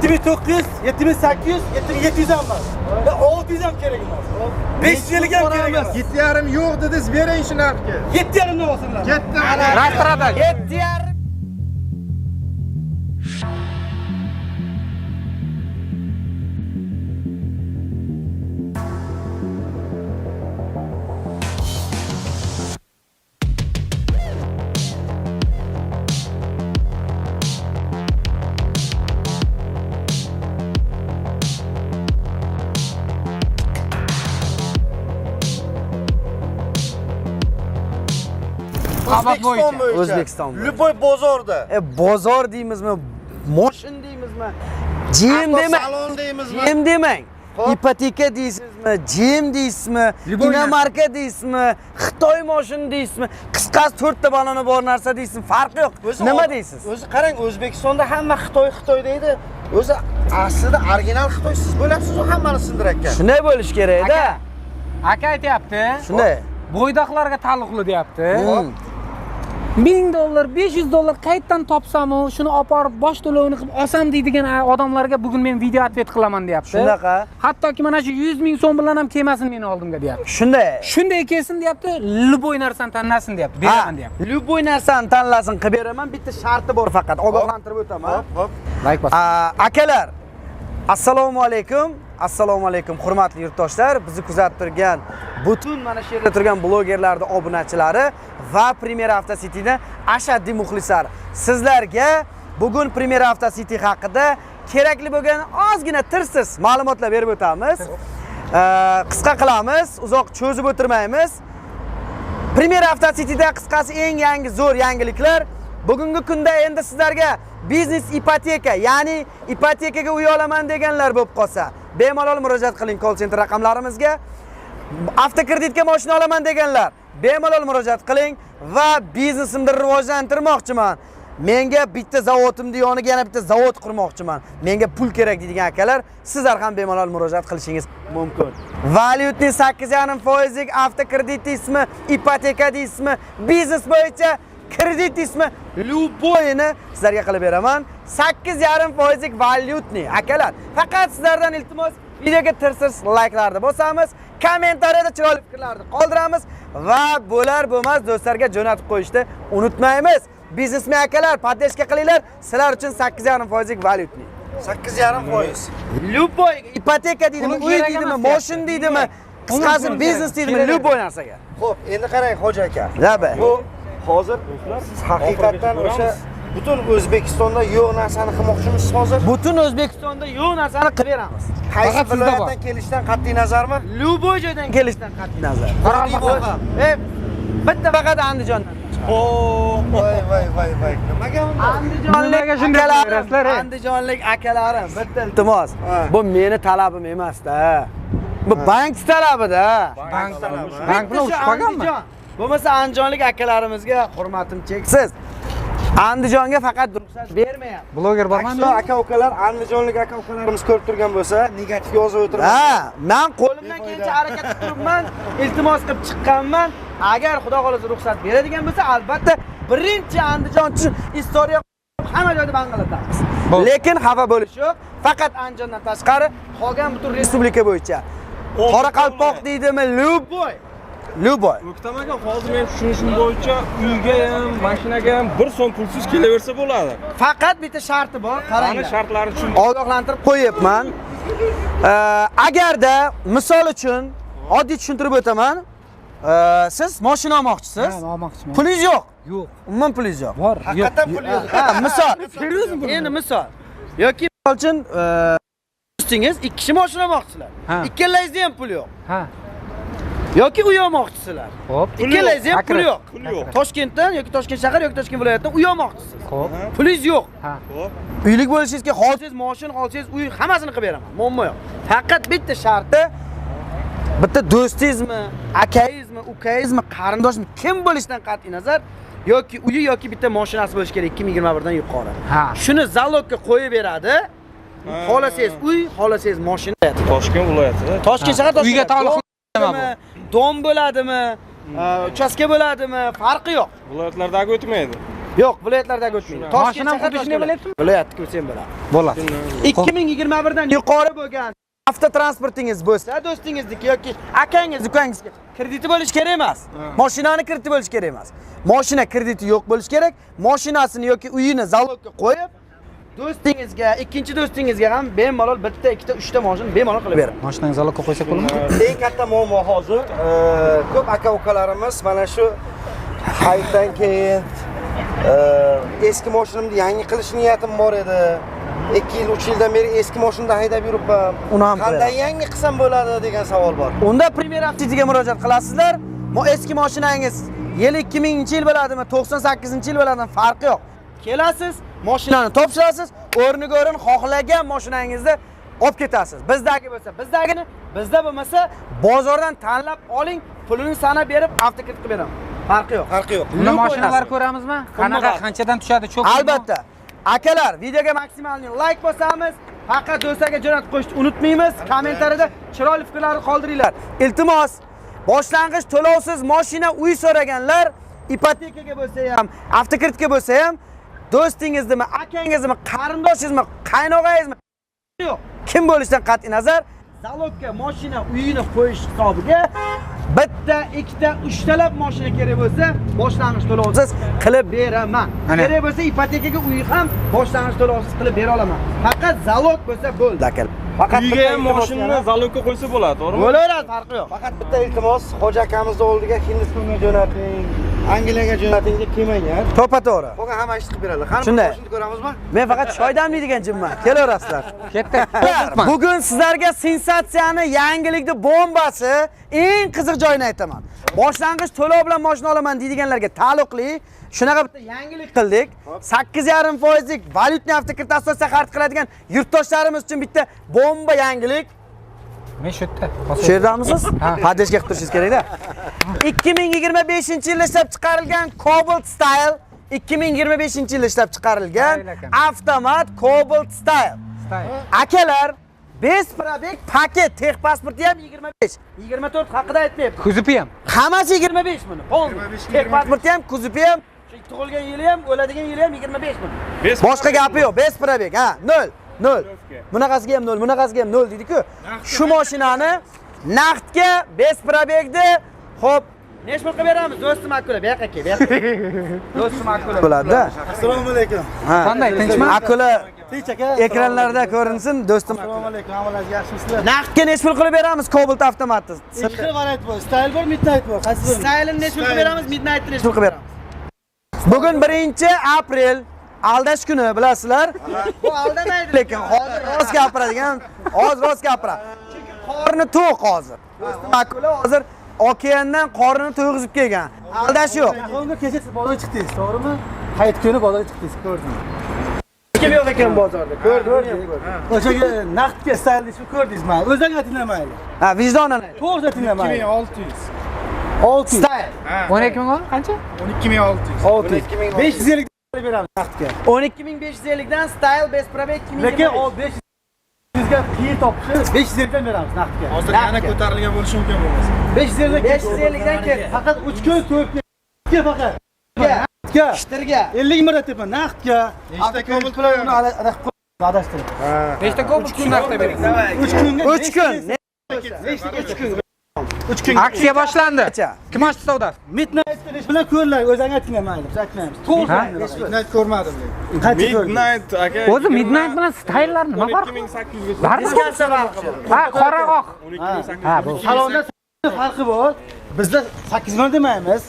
7900, 7800, 7700 ham bor. 600 ham kerak emas. 5 yilga ham kerak emas. 7,5 yo'q dedingiz, bering shu narxga. 7,5 dan olsinlar. 7,5. Rastirada 7,5. O'zbekiston bo'yicha. Любой bozorda. Bozor deymizmi? Moshin deymizmi? Jim demang. Salon deymizmi? Jim demang. Ipoteka deysizmi? Jim deysizmi? Dinamarka deysizmi? Xitoy moshin deysizmi? Qisqasi 4 ta baloni bor narsa deysizmi? Farqi yo'q. Nima deysiz? O'zi qarang, O'zbekistonda hamma Xitoy deydi. O'zi aslida original Xitoy siz bo'lasiz-ku hammani sindirayotgan. Shunday bo'lish kerak-da. aka aytayapti. Shunday. Bo'ydoqlarga taalluqli deyapti. $1000, $500 qayerdan topsam-u, shuni olib borib bosh to'lovini qilib olsam deydigan odamlarga bugun men video atvet qilaman deyapti. Shunaqa. Hattoki mana shu 100 ming so'm bilan ham kelmasin meni oldimga deyapti. Shunday. Shunday kelsin deyapti, luboy narsani tanlasin deyapti, beraman deyapti. Luboy narsani tanlasin, qilib beraman. Bitta sharti bor faqat, ogohlantirib o'taman. Hop. Like bos. Akalar, assalomu alaykum. Assalomu alaykum hurmatli yurtdoshlar. Bizni kuzatib turgan butun mana shu yerda turgan blogerlarning obunachilari va Premier Avto City'ning ashaddiy muxlislari. Sizlarga bugun Premier Avto City haqida kerakli bo'lgan ozgina tirsiz ma'lumotlar berib o'tamiz. Qisqa qilamiz, uzoq cho'zib o'tirmaymiz. Premier Avto City'da qisqasi eng yangi zo'r yangiliklar. Bugungi kunda endi sizlarga biznes ipoteka, ya'ni ipotekaga uy olaman deganlar bo'lib qolsa, bemalol murojaat qiling call center raqamlarimizga. Avtokreditga mashina olaman deganlar, bemalol murojaat qiling va biznesimni rivojlantirmoqchiman. Menga bitta zavotimni yoniga yana bitta zavod qurmoqchiman. Menga pul kerak deydigan akalar, sizlar ham bemalol murojaat qilishingiz mumkin. Valyutning 8,5% avtokredit ismi, ipoteka ismi, biznes bo'yicha kredit ismi Luboyni sizlarga qilib beraman. 8,5% valyutni akalar. Faqat sizlardan iltimos, videoga tirsiz like'larni bosamiz, kommentariyada chiroyli fikrlarni qoldiramiz va bo'lar-bo'lmas do'stlarga jo'natib qo'yishni unutmaymiz. Biznesmen akalar, podдержка qilinglar. Sizlar uchun 8,5% valyutni. 8,5%. Luboy ipoteka deydimi, uy deydimi, mashin deydimi, qisqasi biznes deydimi, luboy narsaga. Xo'p, endi qarang Xo'ja aka. Labi. Bu hozir siz haqiqatan o'sha butun O'zbekistonda yo'q narsani qilmoqchimisiz hozir? Butun O'zbekistonda yo'q narsani qilib beramiz. Qaysi viloyatdan kelishdan qat'iy nazarmi? Luboy joydan kelishdan qat'iy nazar. Bitta faqat Andijondan. Voy. Nimaga Andijonlik akalarim, bitta iltimos. Bu meni talabim emas-da. Bu bank talabida. Bankni ushpaganmi? Bo'lmasa Andijonlik akalarimizga hurmatim cheksiz. Andijonga faqat ruxsat bermayapti. Bloger borman. Aka-ukalar, Andijonlik aka-ukalarimiz ko'rib turgan bo'lsa, negativ yozib o'tiribman. Ha, men qo'limdan kelgancha harakat qilib turibman, iltimos qilib chiqqanman. Agar Xudo xolasa ruxsat beradigan bo'lsa, albatta birinchi Andijon uchun istoriya hamma joyda bangalatamiz. Lekin xafa bo'lish yo'q. Faqat Andijondan tashqari qolgan butun respublika bo'yicha. Qoraqalpoq deydimi, Luboy. O'ktam aka, hozir men tushunishim bo'yicha uyga ham, mashinaga ham 1 so'm pulsiz kelaversa bo'ladi. Faqat bitta sharti bor, qarang. Mana shartlarini tushundim. Ogohlantirib qo'yibman. Agarda misol uchun oddiy tushuntirib o'taman. Siz mashina olmoqchisiz? Ha, olmoqchiman. Pulingiz yo'q. Yo'q. Umuman pulingiz yo'q. Bor. Haqiqatan pul yo'q. Ha, misol. Seriozmi? Endi misol. Yoki misol uchun do'stingiz 2 kishi mashina olmoqchilar. Ikkalangizda ham pul yo'q. Ha. Yoki uy olmoqchisizlar. Xo'p. Ikkalangizda ham pul yo'q. Pul yo'q. Toshkentdan yoki Toshkent shahar yoki Toshkent viloyatidan uy olmoqchisiz. Xo'p. Pulingiz yo'q. Ha. Uylik bo'lishingizga xohlasangiz mashina, xohlasangiz uy hammasini qilib beraman. Muammo yo'q. Faqat bitta sharti bitta do'stingizmi, akangizmi, ukangizmi, qarindoshmi kim bo'lishidan qat'iy nazar yoki uyi yoki bitta mashinasi bo'lishi kerak 2021 dan yuqori. Ha. Shuni zalogga qo'yib beradi. Xohlasangiz uy, xohlasangiz mashina. Toshkent viloyatida. Toshkent shahar Toshkent. Uyga taalluqli nima bu? Dom bo'ladimi? Uchastka bo'ladimi? Farqi yo'q. Viloyatlardagi o'tmaydi. Yo'q, viloyatlardagi o'tmaydi. Mashinam xuddi shunday bo'lyaptimi? Viloyatga ko'rsam bo'ladi. Bo'ladi. 2021 dan yuqori bo'lgan avtotransportingiz bo'lsa, do'stingizniki yoki akangiz, ukangizga krediti bo'lishi kerak emas. Mashinani krediti bo'lishi kerak emas. Mashina krediti yo'q bo'lishi kerak. Mashinasini yoki uyini zalogga qo'yib, do'stingizga, ikkinchi do'stingizga ham bemalol bitta, ikkita, uchta mashina bemalol qilib bering. Mashinangiz zalogga qo'ysak bo'ladimi? Eng katta muammo hozir ko'p aka-ukalarimiz mana shu hayitdan keyin eski mashinamni yangi qilish niyatim bor edi. 2 yil, 3 yildan beri eski mashinada haydab yuribman. Uni ham Qanday yangi qilsam bo'ladi degan savol bor. Unda Premier Avtosiga murojaat qilasizlar. Eski mashinangiz yil 2000-yil bo'ladimi, 98-yil bo'ladimi, farqi yo'q. Kelasiz, mashinani topshirasiz, o'rniga o'rin xohlagan mashinangizni olib ketasiz. Bizdagi bo'lsa, bizdagini, bizda bo'lmasa, bozordan tanlab oling, pulini sanab berib, avtokredit qilib beraman. Farqi yo'q. Farqi yo'q. Unda mashinalar ko'ramizmi? Qanaqa, qanchadan tushadi, cho'q. Albatta. Akalar, videoga maksimalni like bosamiz. Faqat do'stlarga jo'natib qo'yishni unutmaymiz. Kommentariyada chiroyli fikrlarni qoldiringlar. Iltimos, boshlang'ich to'lovsiz mashina uy so'raganlar, ipotekaga bo'lsa ham, avtokreditga bo'lsa ham, do'stingiznimi, akangizmi, qarindoshingizmi, qaynog'angizmi yo'q. Kim bo'lishidan qat'i nazar, zalogga mashina uyini qo'yish hisobiga bitta, ikkita, uchtalab mashina kerak bo'lsa, boshlang'ich to'lovsiz qilib beraman. Kerak bo'lsa ipotekaga uy ham boshlang'ich to'lovsiz qilib bera olaman. Faqat zalog bo'lsa bo'ldi, aka. Faqat Uyga ham mashinani zalogga qo'ysa bo'ladi, to'g'rimi? bo'laveradi, farqi yo'q. Faqat bitta iltimos, Xo'ja akamizni oldiga Hindistonga jo'nating, Angliyaga jo'nating deb kelmagan. To'g'ri. Qolgan hamma ish qilib beradi. Qani Shunday. mashinani ko'ramizmi? Men faqat shoydamli degan jimman. Kelaverasizlar. Ketdi. Bugun sizlarga sensatsiyani, yangilikni bombasi, eng qiziq joyini aytaman. Boshlang'ich to'lov bilan mashina olaman deydiganlarga taalluqli shunaqa bitta yangilik qildik. 8,5% valyutni avtokredit asosida xarid qiladigan yurtdoshlarimiz uchun bitta bomba yangilik. Men shu yerda. Shu yerdamisiz? Padeshga qilib turishingiz kerak-da. 2025-yilda ishlab chiqarilgan Cobalt Style, 2025-yilda ishlab chiqarilgan avtomat Cobalt Style. Akalar, Besprabek paket, texpasporti ham 25, 24 haqida aytmayapti. Kuzupi ham. Hammasi 25 buni. Texpasporti ham, kuzupi ham, tug'ilgan yili ham, o'ladigan yili ham 25 buni. Boshqa gapi yo'q. Besprabek, ha, 0. Bunaqasiga ham 0, bunaqasiga ham 0 deydi-ku. Shu mashinani naqdga Besprabekni, xo'p, necha pul qilib beramiz? Do'stim Akula, bu yoqqa kel, bu yoqqa. Do'stim Akula bo'ladi-da. Assalomu alaykum. Qanday, tinchmi? Akula Tinch aka. ekranlarda ko'rinsin, do'stim. Assalomu alaykum. Hammalaringiz yaxshimisizlar? Naqdga necha pul qilib beramiz Cobalt avtomatni? Ikki variant bor. Style bor, midnight bor. Qaysi biri? Style'ni necha pul qilib beramiz? Midnight'ni necha pul qilib beramiz? Bugun 1-aprel aldash kuni, bilasizlar. Bu aldamaydi, lekin hozir rost gapiradigan, hozir rost gapiradi. Chunki qorni to'q hozir. Akula hozir okeandan qornini to'yg'izib kelgan. Aldash yo'q. Qo'lga kecha bozorga chiqdingiz, to'g'rimi? Hayit kuni bozorga chiqdingiz, ko'rdim. Kim yo'q ekan bozorda? Ko'rdim. O'shaga naqdga style ishni ko'rdingizmi? O'zingizga tinglamayli. Ha, vijdonan. To'g'ri tinglamayli. 2600. 600. Style. 12 ming qancha? 12600. 600. 550 ga beramiz naqdga. 12550 dan Style Besprabek 2025. Lekin o 500 ga qiyin topishi 550 dan beramiz naqdga. Hozir yana ko'tarilgan bo'lishi mumkin bo'lmasa. 550 ga 550 dan kel. Faqat 3 kun 4 kun faqat. Naqdga. Ishtirga. 50 ming tepa naqdga. Nechta Cobalt bilan uni adashtirib. Nechta Cobalt shu narxda bering. 3 kunga 3 kun. 3 kun. 3 kun. Aksiya boshlandi. Kim ochdi savdo? Midnight ish bilan ko'rlar, o'zingga tinglamayli. Biz aytmaymiz. To'g'ri. Midnight ko'rmadim. Midnight aka. O'zi Midnight bilan style'lar nima farqi? 12800 ga. Baribir. Ha, qora oq. 12800. Ha, bu. Salonda farqi bor. Bizda 8 ming demaymiz.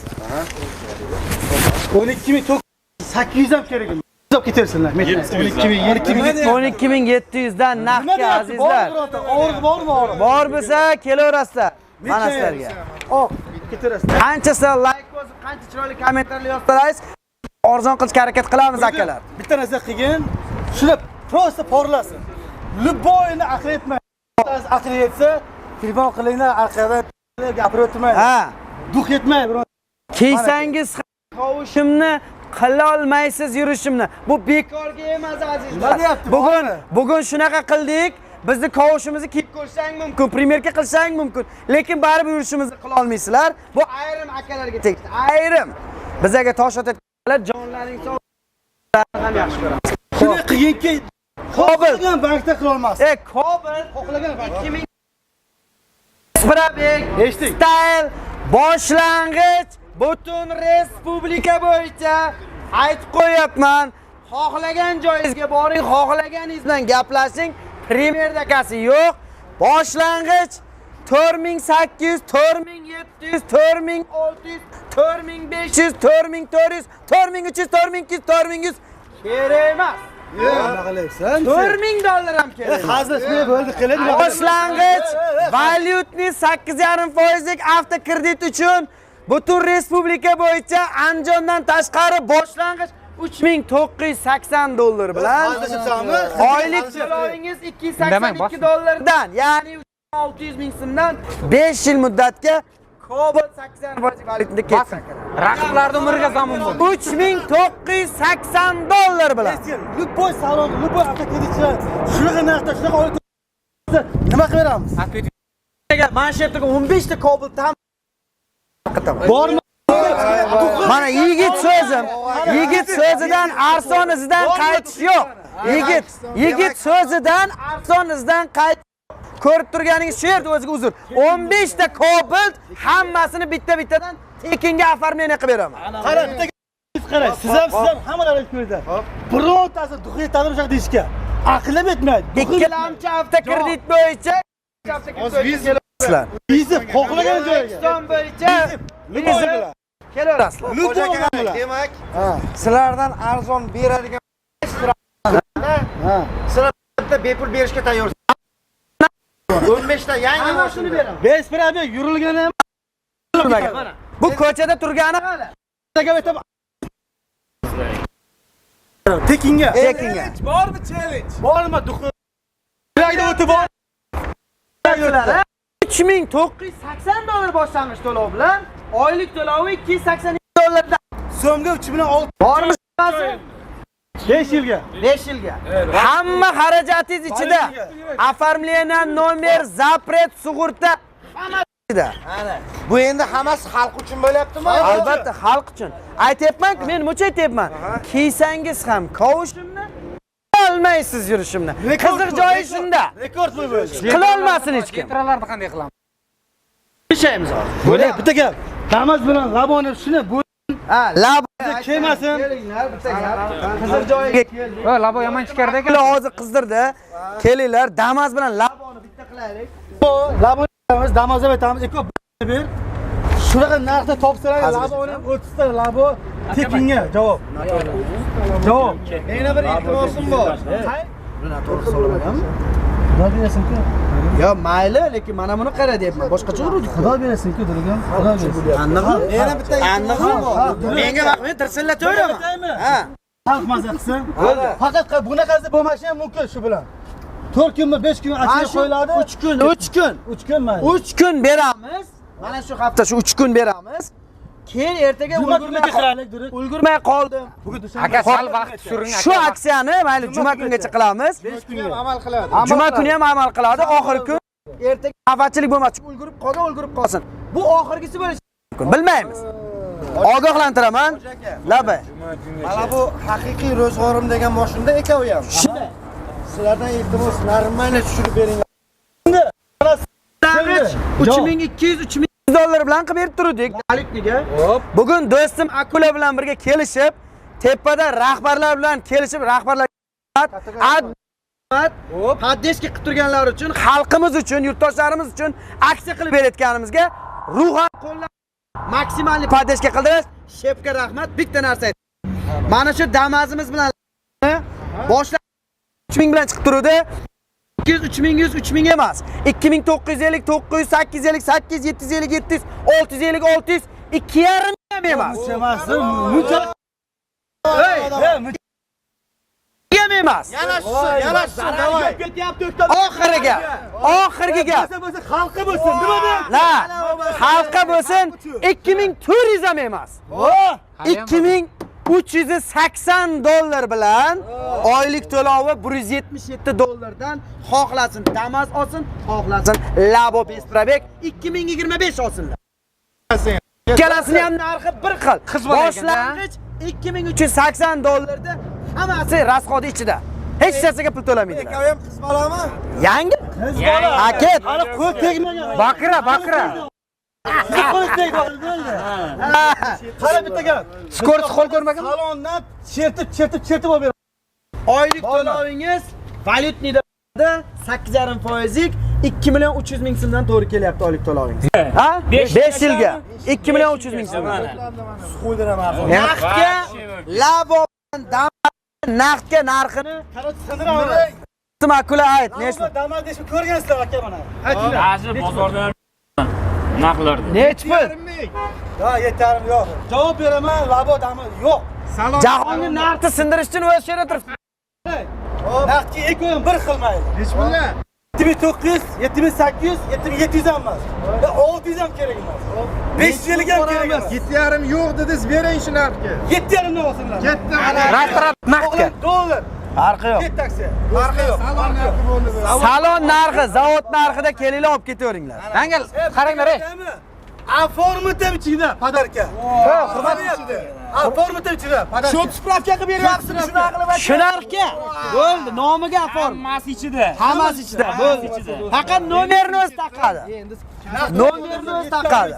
12900 ham kerak. Hisob ketersinlar. 12700 dan naqdga azizlar. Og'riq bormi, og'riq? Bor bo'lsa kelaverasizlar. Mana sizlarga. Oq, keterasizlar. Qanchasi like bosib, qancha chiroyli kommentarlar yozsangiz, arzon qilishga harakat qilamiz akalar. Bitta narsa qilgin, shuni prosta porlasin. Любойni aql etmang. Aql etsa, telefon qilinglar, orqadan gapirib o'tirmaydi. Ha. Duh etmay, biroq. Kiysangiz qovushimni qila olmaysiz yurishimni. Bu bekorga emas azizlar. Nima deyapti? Bugun shunaqa qildik. Bizni qovushimizni kiyib ko'rsang mumkin, primerka qilsang mumkin, lekin baribir yurishimizni qila olmaysizlar. Bu ayrim akalarga tegdi. Ayrim. Bizga tosh otib jonlaring sog'lig'ini ham yaxshi ko'ramiz. Shuni qiyinki xohlagan bankda qila olmaysiz. Kobel Xohlagan bank. 2000 Sprabek Eshitdik. Style boshlang'ich butun respublika bo'yicha aytib qo'yapman. Xohlagan joyingizga boring, xohlaganingiz bilan gaplashing. Premyer dakasi yo'q. Boshlang'ich 4800, 4700, 4600, 4500, 4400, 4300, 4200, 4100 kerak emas. Nima qilyapsan? $4000 ham kerak. Hazilni bo'ldi qilib. Boshlang'ich valyutni 8,5% avtokredit uchun butun respublika bo'yicha Andijondan tashqari boshlang'ich $3980 bilan oylik to'lovingiz $282 ya'ni 600 ming so'mdan 5 yil muddatga Cobalt 80% valyutni ketsin. Raqiblarning umriga zamin bo'ldi. $3980 bilan. Любой salon, любой avtokreditchilar shunaqa narxda shunaqa olib nima qilib beramiz? Mana shu yerda 15 ta Cobalt ham Bormi? mana yigit so'zidan arzonizidan qaytish yo'q. Yigit so'zidan arzonizidan qaytish. Ko'rib turganingiz shu yerda o'ziga uzr. 15 ta Cobalt hammasini bitta-bittadan tekinga оформление qilib beraman. Qara, bitta qarang. Siz ham hammalar aytib ko'rdi. Birontasi duxi tadrimshaq deyishga aqlim yetmaydi. Ikkilamchi avtokredit bo'yicha sizlar. Bizni xohlagan joyga. O'zbekiston bo'yicha kelaverasizlar. Demak, sizlardan arzon beradigan sizlar bepul berishga tayyorsiz. 15 ta yangi mashina beraman. Besprabek yurilgani ham Mana bu ko'chada turgani qani? tekinga. Bormi challenge? Bormi duxi? Joyda o'tib bor. $3980 boshlang'ich to'lov bilan oylik to'lovi $282 So'mga 3006 bormi? 5 yilga. 5 yilga. Hamma xarajatingiz ichida. Оформление nomer, zapret, sug'urta hammasi. Bu endi hammasi xalq uchun bo'lyaptimi? Albatta xalq uchun. Aytyapman-ku, men muncha aytyapman. Kiysangiz ham kovushimni olmaysiz yurishimni. Qiziq joyi shunda. Rekord bu bo'ldi. Qila olmasin hech kim. Metralarni qanday qilamiz? Ishaymiz hozir. Bo'la, bitta gap. Damas bilan laboni shuni bu Lab kelmasin. kelinglar, bitta gap. Qiziq joyiga keldik. Va labo yomon chiqardi ekan. Hozir qizdirdi. Kelinglar, Damas bilan laboni bitta qilaylik. Laboni Damazga aytamiz. Eko ber. Shunaqa narxda topsalar laboni 30 ta labo tekinga javob. Javob. Yana bir iltimosim bor. Buni to'g'ri solamaganmi? Xudo bersin-ku. Yo, mayli, lekin mana buni qara deyapman. Boshqacha urdik. Xudo bersin-ku, degan. Xudo bersin. Anig'i? Yana bitta iltimosim bor. Menga vaqtni tirsillataverman. Ha. Xalq maza qilsin. Faqat bunaqasi bo'lmashi ham mumkin shu bilan. 4 kunmi, 5 kun achiga qo'yiladi. 3 kun. 3 kun mayli. 3 kun beramiz. Mana shu hafta shu 3 kun beramiz. Keyin ertaga ulgurmay qoldim. Bugun dushanba. Aka sal vaqt tushiring aka. Shu aksiyani mayli juma kungacha qilamiz. 5 kunga amal qiladi. Juma kuni ham amal qiladi. Oxirgi kun ertaga xafachilik bo'lmasin. Ulgurib qolsin. Bu oxirgisi bo'lishi mumkin. Bilmaymiz. Ogohlantiraman. Labay. Mana bu haqiqiy ro'zg'orim degan mashinada ekan u ham. Sizlardan iltimos normalni tushirib bering. 3200-3300 $300 bilan qilib berib turdik dalikniga. Bugun do'stim Akula bilan birga kelishib, tepada rahbarlar bilan kelishib, rahbarlar poddeski qilib turganlar uchun, xalqimiz uchun, yurtdoshlarimiz uchun aksiya qilib berayotganimizga ruhan qo'llab maksimalni poddeski qildirish. Shepga rahmat. Bitta narsa aytaman. Mana shu Damazimiz bilan boshlab 3000 bilan chiqib turdi. 3100, 3000 emas. 2950, 900, 850, 800, 750, 700, 650, 600, 2,5 ham emas. Muncha. Emas. Yarashsin, davay. Oxirgi gap. Xalqqa bo'lsin, nima deyapti? La, xalqqa bo'lsin 2400 ham emas. 2380 bilan oylik to'lovi $177 dan xohlasin Damas olsin, xohlasin Labo Besprabek 2025 olsinlar. Ikkalasini ham narxi bir xil. Boshlang'ich 2380 dollarda hammasi rasxodi ichida. Hech narsaga pul to'lamaydilar. Aka ham qiz bolami? Yangi? Paket. Hali qo'l tegmagan. Bakra. Qo'l tegmagan bo'ldi. Qara bitta gap. Skort qo'l ko'rmagan. Salondan chertib olib ber. Oylik to'lovingiz valyutnida 8,5%lik 2 million 300 ming so'mdan to'g'ri kelyapti oylik to'lovingiz. Ha? 5 yilga 2 million 300 ming so'm. Naqdga labo naqdga narxini makula ayt, nechmi? Damas deshni ko'rgansizlar aka mana. Hozir bozorda narxlarda. Nech pul? Ha, yetarli yo'q. Javob beraman, labo damas yo'q. Jahonni narxni sindirish uchun o'z yerda turibdi. Naqdga eko'm bir xil mayli. Hech bo'lma. 7900, 7800, 7700 ham emas. 600 ham kerak emas. 5 yillik ham kerak emas. 7,5 yo'q dedingiz, bering shu narxga. 7,5 dan olsinlar. Rastrat naqdga. Dollar. Farqi yo'q. Ket taksi. Farqi yo'q. Salon narxi, zavod narxida kelinglar olib ketaveringlar. Angel, qaranglar. Оформите ichida podarka. Ha, hurmatli. Оформите ichida podarka. Shu spravka qilib beryapsizlar. Shu narxga. Bo'ldi, nomiga form. Hammasi ichida. Hammasi ichida. Bo'ldi. Faqat nomerni o'zi taqadi. Nomerni o'zi taqadi.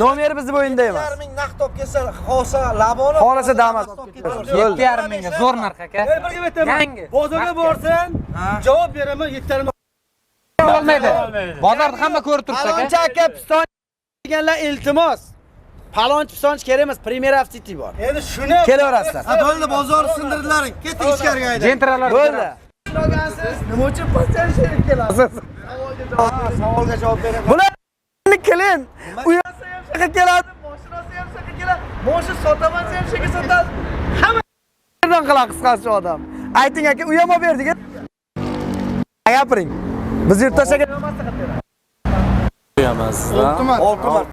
Nomer bizni bo'yinda emas. 1000 naqd olib kelsa, xohlasa laboni, Xohlasa damas olib ketaveradi. Bo'ldi. 7,5 mingga zo'r narx aka. Birga aytaman. Yangi. Bozorga borsan, javob beraman 7,5 Olmaydi. Bozorda hamma ko'rib turibdi Palonchi aka. aka piston deganlar iltimos. Palonchi pistonchi kerak emas, Premier City bor. Endi shuni Kelaverasizlar. Ha, bo'ldi, bozorni sindirdilaring. Ketdik ichkariga hayda. Jentralar. Bo'ldi. Nima uchun pistonchi sherib kelasiz? Savolga javob beraman. Bularni kelin. U yoqqa keladi, mashinasi ham shaqqa keladi. Moshina sotaman ham shaqqa sotadi. Hamma yerdan qiladi qisqasi odam. Ayting aka, u ham olib berdik. Gapiring. Biz yurtdosh aka Oltiman.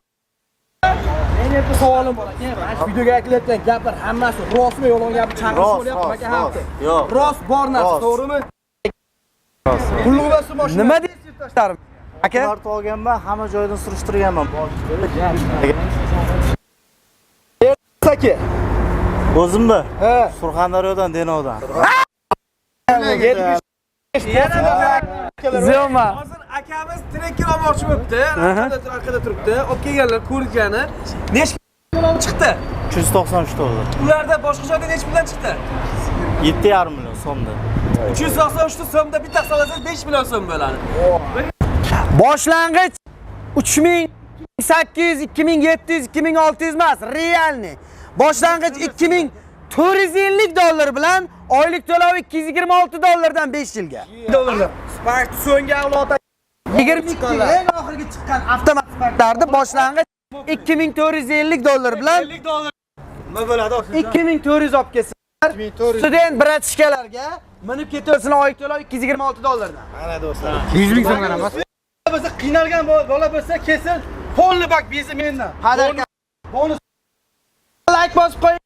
Meni bir savolim bor aka. Videoga aytilayotgan gaplar hammasi rostmi, yolg'on gapni chaqirish bo'lyapti aka hafta. Yo'q. Rost bor narsa, to'g'rimi? Pulluqlasi mashina. nima deysiz yurtdoshlarim? Aka, karta olganman, hamma joydan surishtirganman. Aka. O'zimmi? Ha. Surxondaryodan, Denovdan. Ziyoma. Hozir akamiz trekker olmoqchi bo'libdi. Arkada turibdi. Olib kelganlar ko'rikani. Nechta puldan chiqdi? 393 dollar. Ularda boshqa joyda nechta puldan chiqdi? 7,5 million so'mda. 393 so'mda bitta hisoblasangiz 5 million so'm bo'ladi. Boshlang'ich 3800, 2700, 2600 emas, realni. Boshlang'ich 2450 dollar bilan oylik to'lovi 226 dollardan 5 yilga. Dollarlar. Spark so'nggi avlod 22 eng oxirgi chiqqan avtomat Sparklarni boshlang'ich 2450 dollar bilan 50 dollar. Nima bo'ladi? 2400 olib kelsalar, student bratishkalarga minib ketaversinlar, oylik to'lov 226 dollardan. Mana do'stlar. 100 ming so'mdan emas. Bo'lsa qiynalgan bola bo'lsa kelsin, polni bak bezi mendan. Hadarka. Bonus Like bosib qo'ying.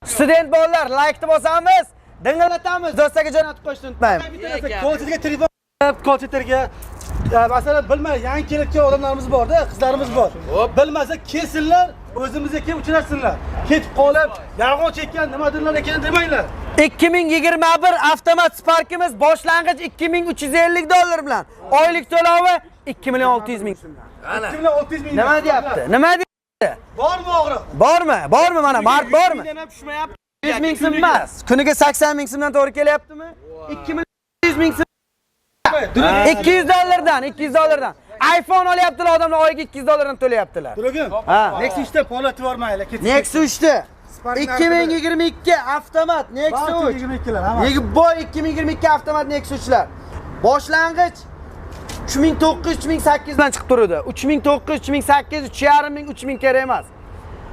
Student bolalar, like-ni bosamiz, dingillatamiz. Do'stlarga jo'natib qo'yishni unutmayman. Kolchiga telefon kolchilarga masalan bilmay yangi kelayotgan odamlarimiz bor-da, qizlarimiz bor. Bilmasa kelsinlar, o'zimizga kelib uchrashsinlar. Ketib qolib, yolg'on chekkan nimadirlar ekan demanglar. 2021 avtomat Sparkimiz boshlang'ich 2350 dollar bilan oylik to'lovi 2 million 600 ming so'mdan. 2600 ming. Nima deyapti? Nima deyapti? Bormi og'riq? Bormi? Bormi mana? Mart bormi? ham tushmayapti. 100 ming so'm emas. Kuniga 80 ming so'mdan to'g'ri kelyaptimi? 2 million 100 ming so'm. 200 dollardan, 200 dollardan. iPhone olyaptilar odamlar oyiga 200 dollardan to'layaptilar. Turagim. Ha. Nexus 3 ta polati bormaylar. Nexus 3 2022 avtomat Nexus 3. 22lar hamma. Boy 2022 avtomat Nexus'lar. Boshlang'ich 3900 3800 dan chiqib turadi. 3900 3800 3,5 ming 3000 kerak emas.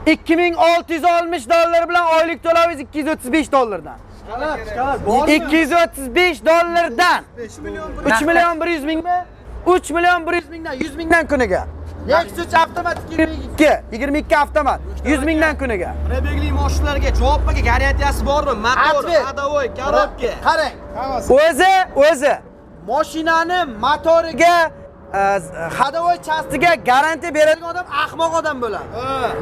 2660 dollar bilan oylik to'lovingiz 235 dollardan. 235 dollardan 3 million 100 mingmi? 3 million 100 mingdan 100 mingdan kuniga. Nexus avtomat 22 avtomat 100 mingdan kuniga. Prebegli mashinalarga javobga garantiyasi bormi? Motor, hadovoy, korobka. Qarang. O'zi mashinani motoriga, hadovoy chastiga garantiya beradigan odam ahmoq odam bo'ladi.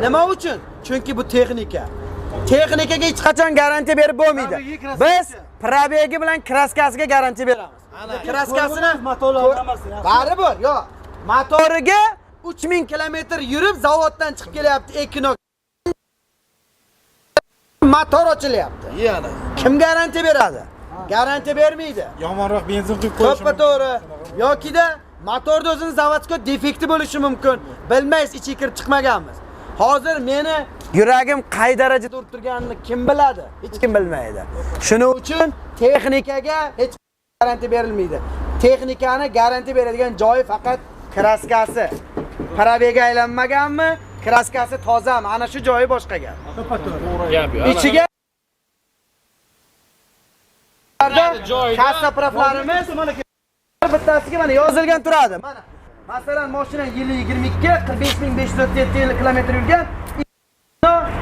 Nima uchun? Chunki bu texnika. texnikaga hech qachon garantiya berib bo'lmaydi. Biz probegi bilan kraskasiga garantiya beramiz. Kraskasini motorlar hammasi. baribir, yo'q. Motoriga 3000 kilometr yurib zavoddan chiqib kelyapti Equinox. Motor ochilyapti. Yana. Kim garantiya beradi? Garantiya bermaydi. Yomonroq benzin quyib qo'yish. To'ppa-to'g'ri. Yokida motorda o'zini zavodga defekti bo'lishi mumkin. Bilmaysiz, ichiga kirib chiqmaganmiz. Hozir meni yuragim qay darajada urib turganini kim biladi? Hech kim bilmaydi. Shuning uchun texnikaga hech garantiya berilmaydi. Texnikani garantiya beradigan joyi faqat kraskasi. Probega aylanmaganmi? Kraskasi tozami? Ana shu joyi boshqa gap. Ichiga kassa proflarimiz bittasiga mana yozilgan turadi. Mana masalan mashina yili 22 45537 kilometr yurgan.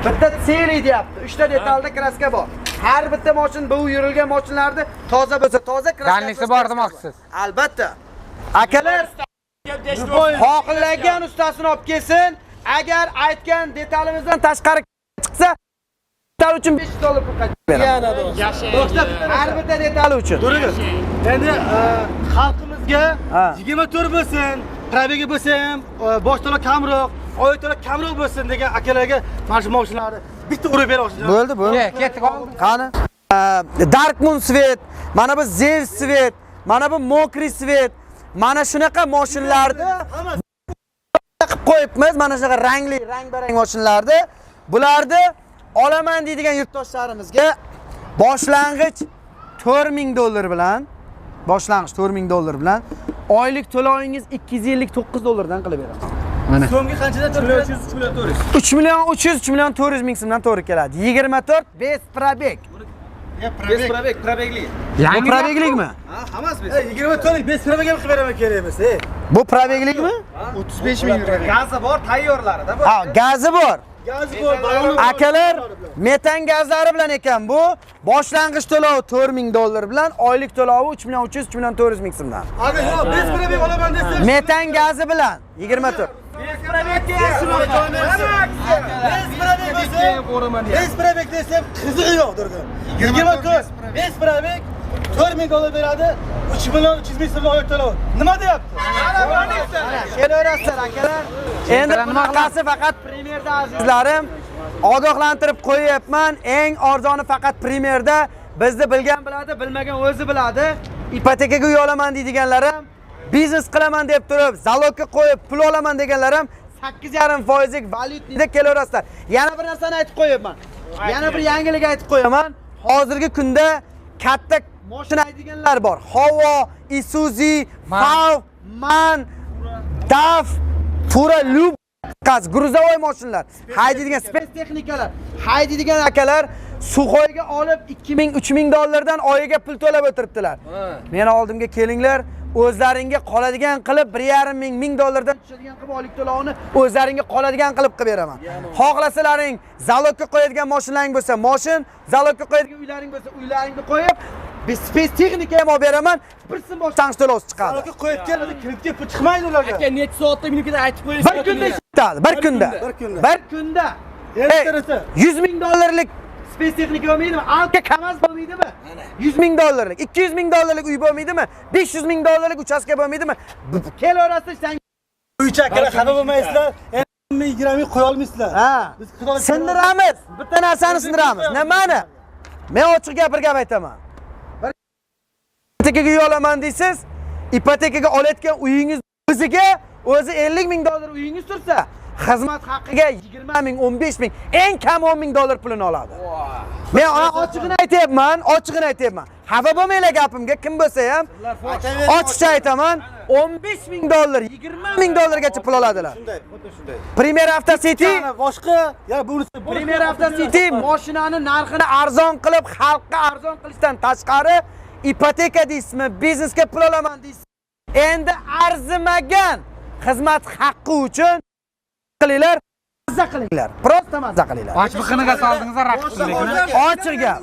Bitta seri deyapti. 3 ta detalda kraska bor. Har bitta mashina bu yurilgan mashinalarda toza bo'lsa, toza kraska. Garnisi bor demoqchisiz. Albatta. Akalar xohlagan ustasini olib kelsin. Agar aytgan detalimizdan tashqari chiqsa, detal uchun $5 pul qaytarib beramiz. Yana Har bitta detali uchun. To'g'ri. Endi xalqimizga 24 bo'lsin, probegi bo'lsa ham, bosh to'la kamroq, oy to'la kamroq bo'lsin degan akalarga mana shu mashinalarni bitta urib bermoqchi. Bo'ldi. Ketdik. Qani? Dark Moon Svet, mana bu Zev Svet, mana bu Mokri Svet, mana shunaqa mashinalarda qilib qo'yibmiz. Mana shunaqa rangli, rang-barang mashinalarda bularni olaman deydigan yurtdoshlarimizga boshlang'ich $4000 bilan, boshlang'ich $4000 bilan oylik to'lovingiz $259 dan qilib beraman. So'mga qanchadan turadi? 3 million 300, 3 million 400 ming so'mdan to'g'ri keladi. 24 bez probeg. probegli. Bu probeglikmi? Ha, hammasi biz. 24 bez probega qilib beraman kerak emas, Bu probeglikmi? 35 ming yurgan. Gazi bor, tayyorlarida bu. Ha, gazi bor. Gazi bor, baloni bor. Akalar, metan gazlari bilan ekan bu. Boshlang'ich to'lovi $4000 bilan, oylik to'lovi 3 million 300, 3 million 400 ming so'mdan. Agar yo'q, bez probega olaman desa, Metan gazi bilan 24. bez probeg desam qizig'i yo'q durdi. 24 bez probeg $4000 beradi, 3 million 300 ming so'm oylik to'lov. Nima deyapti? Kelaverasizlar akalar. Endi bunaqasi faqat Premierda azizlarim. Ogohlantirib qo'yapman. Eng arzoni faqat Premierda. Bizni bilgan biladi, bilmagan o'zi biladi. Ipotekaga uy olaman deydiganlarim, biznes qilaman deb turib, zalogga qo'yib pul olaman deganlarim 8.5% valyutnida kelaverasizlar. Yana bir narsani aytib qo'yaman. Yana bir yangilik aytib qo'yaman. Hozirgi kunda katta mashina haydaganlar bor. Howo, Isuzu, Fav, Man, DAF, Tura, Lub, qaz, gruzovoy mashinalar, haydaydigan spes texnikalar, haydaydigan akalar Suxoyga olib $2000-3000 dan oyiga pul to'lab o'tiribdilar. Meni oldimga kelinglar, o'zlaringga qoladigan qilib $1.5 dan tushadigan qilib oylik to'lovini o'zlaringga qoladigan qilib beraman. Xohlasalaring zalogga qo'yadigan mashinalaring bo'lsa, mashin, zalogga qo'yadigan uylaring bo'lsa, uylaringni qo'yib, biz spes texnika ham olib beraman. Bir so'm boshlang'ich to'lovsiz chiqadi. Zalogga qo'yib keladi, kreditga pul chiqmaydi ularga. Aka necha soatda minutda aytib qo'yish. Bir kunda chiqadi, bir kunda. Bir kunda. $100,000 spes texnika bo'lmaydimi? Alka kamaz bo'lmaydimi? $100,000, $200,000 uy bo'lmaydimi? $500,000 uchastka bo'lmaydimi? Kelaverasiz sen. Uycha akalar xafa bo'lmaysizlar. 20 ming qo'ya olmaysizlar. Ha. Biz xudo Sindiramiz. Bitta narsani sindiramiz. Nimani? Men ochiq gap aytaman. Ipotekaga uy olaman deysiz, ipotekaga olayotgan uyingiz o'ziga o'zi $50,000 uyingiz tursa, xizmat haqqiga 20 ming, 15 ming, eng kam $10,000 pulini oladi. Men ochig'ini aytayapman. Xafa bo'lmanglar gapimga, kim bo'lsa ham. Ochiqcha aytaman, $15,000, $20,000gacha pul oladilar. shunday. Premier Avto City boshqa, yana bunisi Premier Avto City mashinani narxini arzon qilib, xalqqa arzon qilishdan tashqari ipoteka deysizmi, biznesga pul olaman deysiz. Endi arzimagan xizmat haqqi uchun qilinglar, mazza qilinglar. Prosta mazza qilinglar. Ochbiqiniga soldingizlar raqibsizlikni. Ochiq gap.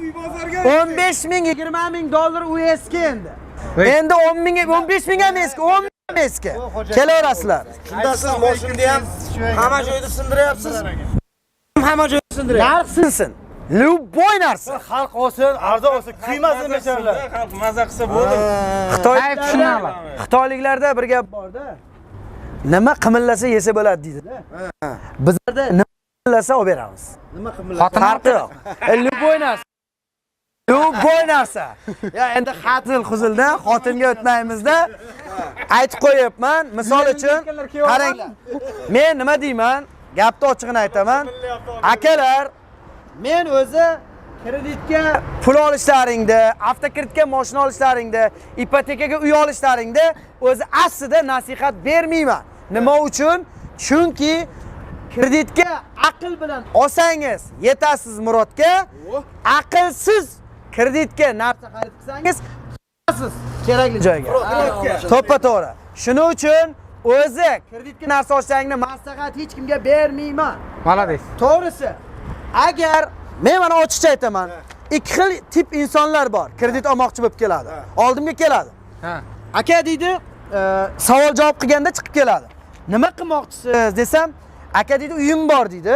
15 ming, 20 ming dollar u eski endi. Endi 10 ming, 15 ming ham eski, 10 ming ham eski. Kelaverasizlar. Shunda siz mashinani ham hamma joyda sindiryapsiz. Hamma joyda sindiryapsiz. Narx sinsin. Любой narsa. Xalq olsin, arzon olsin, kuymasin bechoralar. Xalq maza qilsa bo'ldi. Ayb tushunarlar. Xitoyliklarda bir gap bor-da. Nima qimillasa yesa bo'ladi deydi-da. Bizlarda nima qimillasa olib beramiz. Nima qilib Farqi yo'q. Любой narsa. Любой narsa. Ya endi hazil huzuldan xotinga o'tmaymizda. Aytib qo'yibman, misol uchun qarang. Men nima deyman? Gapni ochig'ini aytaman. Akalar, men o'zi kreditga pul olishlaringda, avtokreditga mashina olishlaringda, ipotekaga uy olishlaringda o'zi aslida nasihat bermayman. Nima uchun? Chunki kreditga aql bilan olsangiz yetasiz murodga, aqlsiz kreditga narsa xarid qilsangiz siz kerakli joyga. To'ppa-to'g'ri. Shuning uchun o'zi kreditga narsa olishingni maslahat hech kimga bermayman. Malades. To'g'risi. Agar men mana ochiqcha aytaman, ikki xil tip insonlar bor. Kredit olmoqchi bo'lib keladi. Oldimga keladi. Ha. Aka deydi, savol javob qilganda chiqib keladi. Nima qilmoqchisiz desam, aka deydi, uyim bor deydi.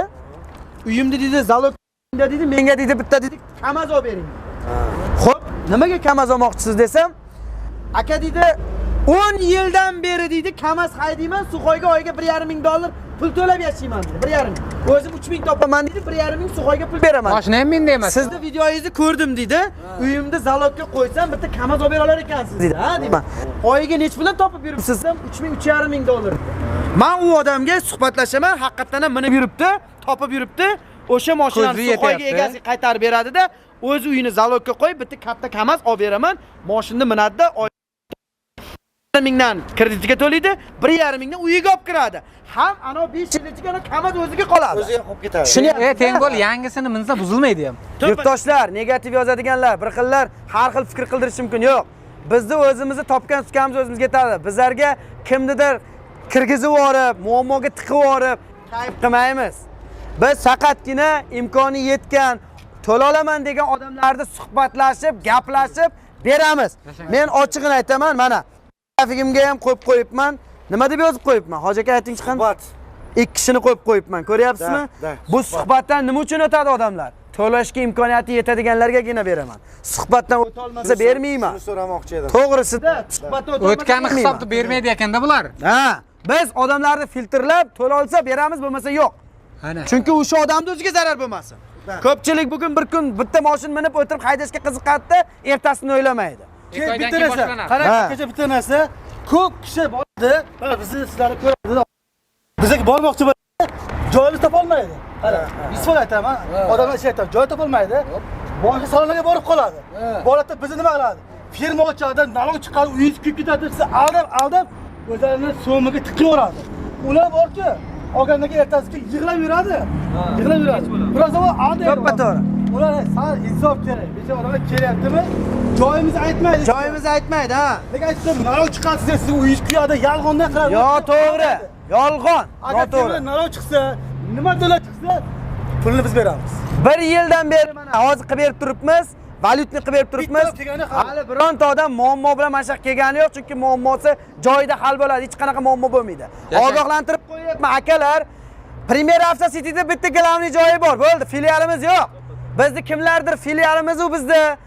Uyimni deydi, zalogda deydi, menga deydi, bitta deydi, kamaz olib bering. Xo'p, nimaga kamaz olmoqchisiz desam, aka deydi, 10 yildan beri deydi, kamaz haydayman, Suxoyga oyiga 1,5 ming dollar pul to'lab yashayman deydi. 1,5 ming. O'zim 3 ming topaman deydi, 1,5 ming Suxoyga pul beraman. Mashina ham menda emas. Sizni videoyingizni ko'rdim deydi. Uyimni zalogga qo'ysam, bitta kamaz olib bera olar ekansiz deydi. Ha deyman. Oyiga nech puldan topib yuribsiz? 3 ming, 3,5 ming dollar. Men u odamga suhbatlashaman, haqiqatan ham minib yuribdi, topib yuribdi. O'sha mashinani Suxoyga egasiga qaytarib beradi-da, o'z uyini zalogga qo'yib, bitta katta kamaz olib beraman. Mashinani minadi-da, 1,5 mingdan kreditiga to'laydi, 1,5 mingdan uyiga olib kiradi. Ham ana 5 yil ichida kamaz o'ziga qoladi. o'ziga qolib ketadi. Shuni Teng bo'l, yangisini minsa buzilmaydi ham. Yurtdoshlar, negativ yozadiganlar, bir xillar har xil fikr qildirishi mumkin. Yo'q. Bizni o'zimizni topgan tutganimiz o'zimizga yetadi. Bizlarga kimnidir kirgizib yorib, muammoga tiqib yorib, kayf qilmaymiz. Biz faqatgina imkoni yetgan, to'la olaman degan odamlarni suhbatlashib, gaplashib beramiz. Men ochig'ini aytaman, mana grafikimga ham qo'yib qo'yibman. Nima deb yozib qo'yibman? Hoji aka ayting chiqin. Suhbat. 2 kishini qo'yib qo'yibman. Ko'ryapsizmi? Bu suhbatdan nima uchun o'tadi odamlar? To'lashga imkoniyati yetadiganlargagina beraman. Suhbatdan o'ta olmasa bermayman. Shuni so'ramoqchi edim. To'g'risida suhbatdan o'ta olmasa O'tganni hisobda bermaydi ekanda bular. Ha, biz odamlarni filtrlab to'la olsa beramiz, bo'lmasa yo'q. Ana. Chunki o'sha odamning o'ziga zarar bo'lmasin. Ko'pchilik bugun bir kun bitta mashina minib o'tirib haydashga qiziqadi, ertasini o'ylamaydi. Bitta narsa, qarang, kecha bitta narsa, ko'p kishi bordi, bizni sizlarni ko'radi. Bizga bormoqchi bo'lsa, joyini topa olmaydi. Qarang, ismini aytaman, odamlar ish aytadi, joy topa olmaydi. Boshqa salonlarga borib qoladi. Boradi, bizni nima qiladi? Firma ochadi, nalog chiqadi, uyingiz kuyib ketadi, siz aldab o'zlarini so'miga tiqaveradi. Ular borki, olgandan keyin ertasiga yig'lab yuradi. Yig'lab yuradi. Biroz vaqt aldaydi. To'ppa-to'g'ri. Ular sal insof kerak. Becha odamlar kelyaptimi? Joyimizni aytmaydi. Joyimizni aytmaydi, ha. Nega aytdim, nalog chiqadi, siz uyingiz kuyadi, yolg'ondan qiladi. Yo, to'g'ri. Yolg'on. Agar To'g'ri. nalog chiqsa, nima to'lab chiqsa, pulni biz beramiz. 1 yildan beri mana hozir qilib berib turibmiz, valyutni qilib berib turibmiz. Hali bironta odam muammo bilan mana shu yoqqa kelgani yo'q, chunki muammosi joyida hal bo'ladi, hech qanaqa muammo bo'lmaydi. Ogohlantirib qo'yapman, akalar. Premier Avto Cityda bitta glavniy joyi bor, bo'ldi, filialimiz yo'q. Bizni kimlardir filialimiz u bizda.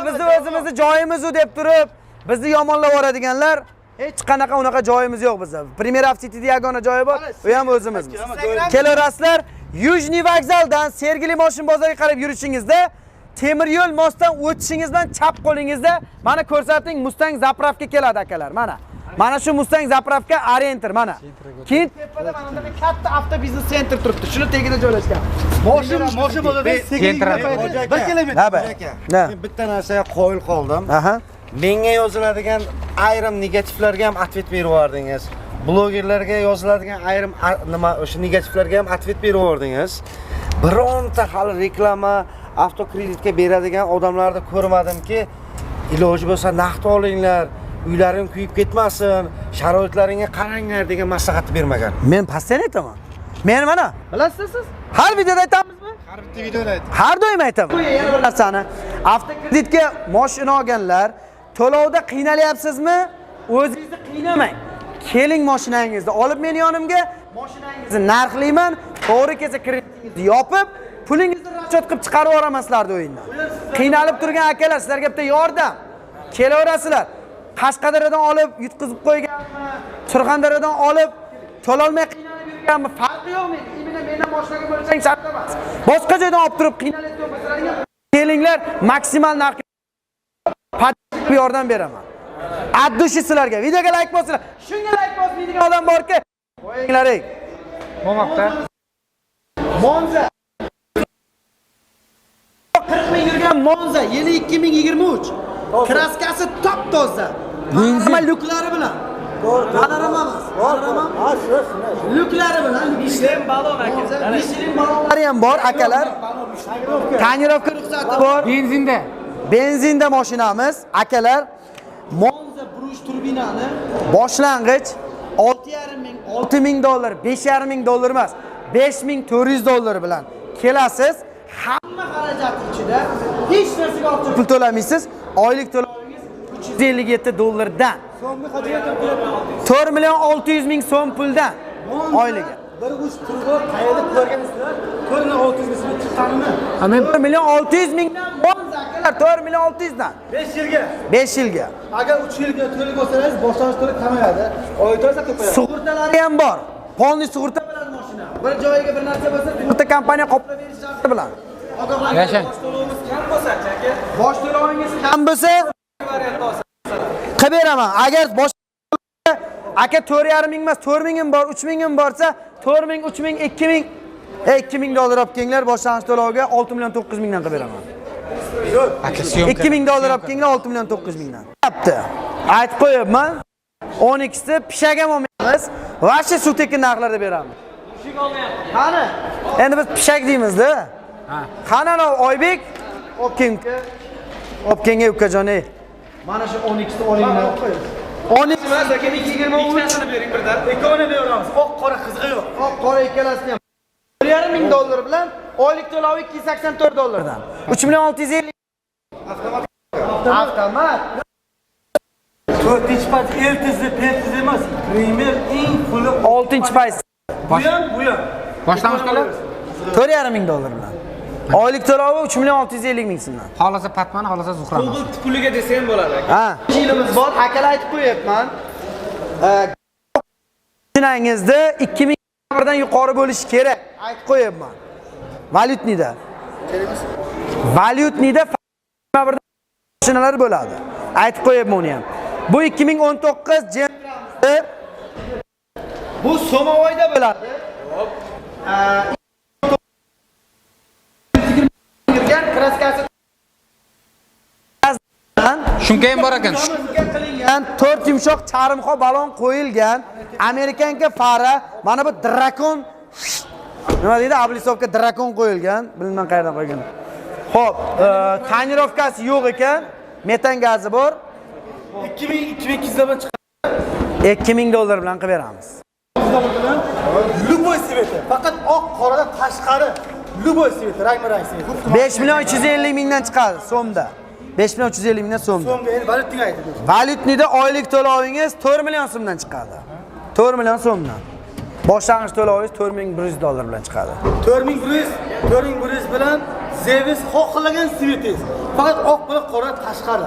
Bizni o'zimizni joyimiz u deb turib, bizni yomonlab yoradiganlar, hech qanaqa unaqa joyimiz yo'q bizda. Premier Avto Cityda yagona joyi bor, u ham o'zimizmiz. Kelarasizlar, Yujniy vokzaldan Sergeli moshin bozoriga qarab yurishingizda, temir yo'l mostdan o'tishingizdan chap qo'lingizda mana ko'rsating Mustang zapravka keladi akalar, mana. Mana shu Mustang zapravka Orienter mana. Keyin tepada mana bunday katta avtobiznes center turibdi. Shuni tagida joylashgan. Moshin bozorida Sergeli 1 kilometr. Ha, Men bitta narsaga qo'yil qoldim. Aha. Menga yoziladigan ayrim negativlarga ham atvet berib yordingiz. Blogerlarga yoziladigan ayrim nima o'sha negativlarga ham atvet berib yordingiz. Bironta hali reklama, avtokreditga beradigan odamlarni ko'rmadimki, iloji bo'lsa naqd olinglar, uylaring kuyib ketmasin, sharoitlaringga qaranglar degan maslahat bermagan. Men pastdan aytaman. Men mana, bilasiz siz? Har videoda aytamizmi? Har bitta videoda aytdim. Har doim aytaman. Yana bir narsani, avtokreditga mashina olganlar, to'lovda qiynalyapsizmi? O'zingizni qiynamang. Keling mashinangizni olib meni yonimga, mashinangizni narxlayman, to'g'ri kelsa kreditingizni yopib, pulingizni отчет qilib chiqarib yuboraman sizlarni o'yindan. Qiynalib turgan akalar, sizlarga bitta yordam. Kelaverasizlar. Qashqadaryodan olib yutqizib qo'yganmi? Surxondaryodan olib to'lolmay qiynalib yurganmi? Farqi yo'q men. Mendan boshqaga bo'lsang shart emas. Boshqa joydan olib turib qiynalayotgan bo'lsalaringiz kelinglar, maksimal narxga yordam beraman. Addushi sizlarga. Videoga like bosinglar. Shunga like bosmaydigan odam borki, qo'yinglar ey. Bo'lmoqda. Monza 40 ming yurgan Monza yili 2023. Kraskasi top toza. Benzin lyuklari bilan. Panorama emas. Panorama. Ha, shu. Lyuklari bilan Michelin balon aka. Michelin balonlari ham bor akalar. Tonirovka ruxsati bor. Benzinda. Benzinda mashinamiz akalar. Monza Bruj turbinani boshlang'ich 6,5 ming, 6 ming dollar, 5,5 ming dollar emas, 5,400 dollar bilan kelasiz. Hamma xarajat ichida hech narsaga ortiq pul to'lamaysiz. Oylik to'lovingiz 357 dollardan. So'mni qanchaga 4 million 600 ming so'm puldan oyliga. bir uch turga qayerda ko'rgansizlar? 4 million 600 ming chiqqanini. 4 million 600 mingdan Monza akalar 4 million 600 dan 5 yilga. 5 yilga. Agar 3 yilga to'lab olsangiz, boshlanish to'lab kamayadi. Oyda ko'payadi. Sug'urtalari ham bor. Polni sug'urta bilan mashina. Bir joyiga bir narsa bo'lsa, sug'urta kompaniya qoplab berish sharti bilan. Yashang. Bosh to'lovingiz kam bo'lsa, qilib beraman. Agar bosh aka 4,5 ming emas, 4 ming ham bor, 3 ming ham borsa, 4 ming, 3 ming, 2 ming, 2 ming dollar olib kelinglar, boshlanish to'loviga 6 million 900 mingdan qilib beraman. Aka syomka. 2 ming dollar olib kelinglar, 6 million 900 mingdan. Yapti. Aytib qo'yibman. 12si pishak ham olmaymiz. Vashi suv tekin narxlarda beramiz. Pishak olmayapti. Qani? Endi biz pishak deymiz-da. Ha. Qani Oybek? Opkenga. Opkenga ukajon ey. Mana shu 12si olinglar. 12 emas, aka 2023 tasini bering birdan. Ikkovini beramiz. Oq qora qizg'i yo'q. Oq qora ikkalasini ham. 1,5 ming dollar bilan oylik to'lovi 284 dollardan. 3 million 650. Avtomat. 4-chi eltizi, peltizi emas. Premier eng puli 6-payt. bu ham. Boshlang'ich qilib 4,5 ming dollar bilan. Oylik to'lovi 3 million 650 ming so'mdan. xohlasa Patman, xohlasa Zuhram. puliga desa ham bo'ladi. Ha. Yilimiz bor, akalar aytib qo'yapman. Mashinangizda 2000 birdan yuqori bo'lishi kerak. Aytib qo'yapman. Valyutnida. Valyutnida birdan mashinalar bo'ladi. Aytib qo'yapman uni ham. Bu 2019 Gentra bu Somovoyda bo'ladi. Yurgan kraskasi Shunga ham bor ekan. qilingan 4 yumshoq charimxo balon qo'yilgan Amerikanka fara, mana bu drakon nima deydi? Ablisovka drakon qo'yilgan. Bilmayman qayerdan qo'ygan. Xo'p, tonirovkasi yo'q ekan, metan gazi bor. 2000 bilan chiqadi. 2000 dollar bilan qilib beramiz. Luboy sveti. Faqat oq qoradan tashqari Luboy sveti, rang-rang sveti. 5 million 350 mingdan chiqadi so'mda. 5 million 350 mingdan so'mda. So'mga endi valyutni aytdi. Valyutnida oylik to'lovingiz 4 million so'mdan chiqadi. 4 million so'mdan. Boshlang'ich to'lovingiz 4100 dollar bilan chiqadi. 4100 bilan Zevis xohlagan svetingiz. Faqat oq bilan qora tashqari.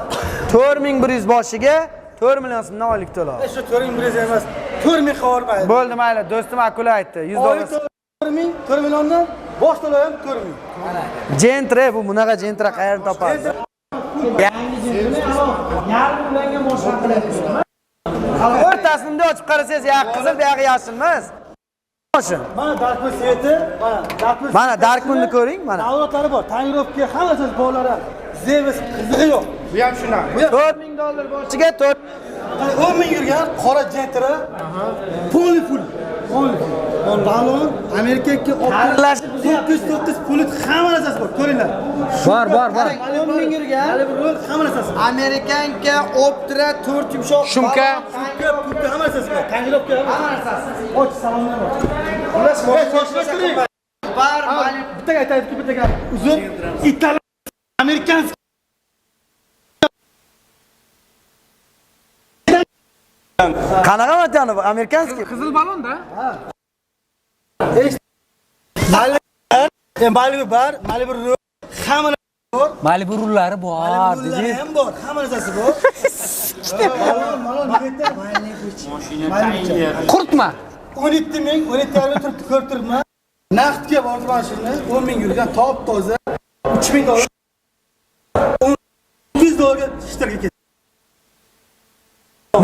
4100 boshiga 4 million so'mdan oylik to'lov. Shu 4100 emas, 4000 qavormaydi. Bo'ldi mayli, do'stim akula aytdi. 100 dollar. 4 milliondan bosh to'lov ham 4000. Gentra bu bunaqa gentra qayerdan topasiz? O'rtasini bunday ochib qarasangiz, ya qizil, bu yog'i yashil emas. Moshin. Mana Darkmoon sveti, Mana Darkmoonni ko'ring, mana. Davlatlari bor, tonirovka hammasi borlari. Zevis qizig'i yo'q. Bu ham shunaqa. Bu 4000 dollar boshiga 4 10 ming yurgan qora Gentra. Puli pul. Balon Amerikaga Aralashib 9 pulit hamma narsasi bor. Ko'ringlar. Bor. 10 ming yurgan Hamma narsasi. Amerikanka Optra 4 yumshoq Shumka. Pulka hamma narsasi bor. Tonirovka hamma narsasi. Och salomlar bor. Xullas, Bar, bittaga aytaylik, bittaga uzun italyan amerikanskiy qanaqa matani bu? Amerikanskiy. Qizil balonda. Malibu bar, Malibu hamma Malibu rullari bor Malibular dedi. ham bor, hamma narsasi bor. Malon Qurtma. 17 ming, 17,5 turibdi, ko'rib turibman. Naqdga bordi mana shuni, 10 ming yurgan, top toza. 3 ming dollar. 200 dollarga ishtirga ketdi.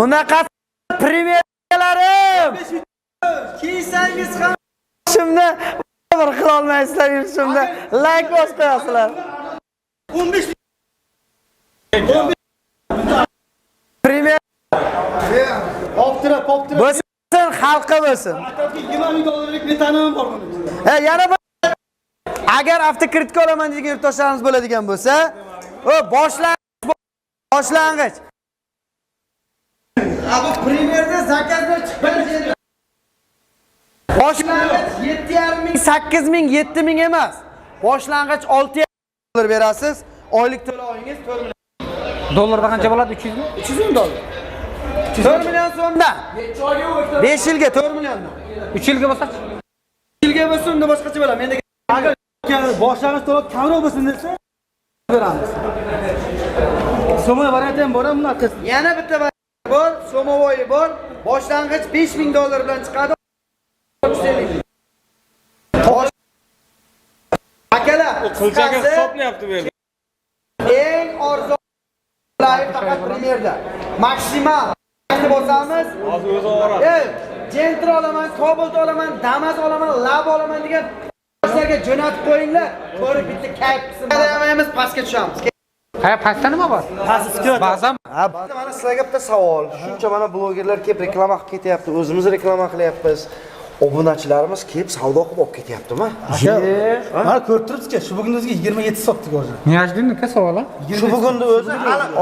Bunaqa premyeralarim kiysangiz ham shimni bir qila olmaysizlar yurishimda. Like bos qo'yasizlar. 15 Premyer Poptira. bo'lsin, xalqqa bo'lsin. Atrofga 20 ming dollarlik metanam bor buni. Yana bir agar avtokritika olaman degan yurtdoshlarimiz bo'ladigan bo'lsa, boshlang'ich. Bu premyerda zakazlar chiqqan. Boshlang'ich 7,5 ming, 8 ming, 7 ming emas. Boshlang'ich 6,5 dollar berasiz. Oylik to'lovingiz 4 million. Dollarda qancha bo'ladi? 300 mi? 300 ming dollar. 4 million so'mdan. 5 yilga 4 milliondan. 3 yilga bo'lsa 3 yilga bo'lsa unda boshqacha bo'ladi. Menda Agar boshlang'ich to'lab kamroq bo'lsin desa, beramiz. So'may variant ham bor, buni arkasida. yana bitta variant bor, so'movoyi bor. Boshlang'ich 5 ming dollar bilan chiqadi. 350. Akalar, Qilchaga hisoblayapti bu yerda. eng arzon faqat premyerda. Maksimal qancha bosamiz? Hozir o'zi oladi. Gentra olaman, Cobalt olaman, Damas olaman, Lab olaman degan yoshlarga jo'natib qo'yinglar. Ko'rib bitta kayf qilsin. Qadamaymiz, pastga tushamiz. Ha, pastda nima bor? Pasti fikr. Ba'zan Ha, mana sizlarga bitta savol. Shuncha mana blogerlar kelib reklama qilib ketyapti, o'zimiz reklama qilyapmiz. Obunachilarimiz kelib savdo qilib olib ketyaptimi? Mana ko'rib turibsiz-ku, shu bugun o'ziga 27 sotdik hozir. Неожиданно savol. Shu bugunni o'zi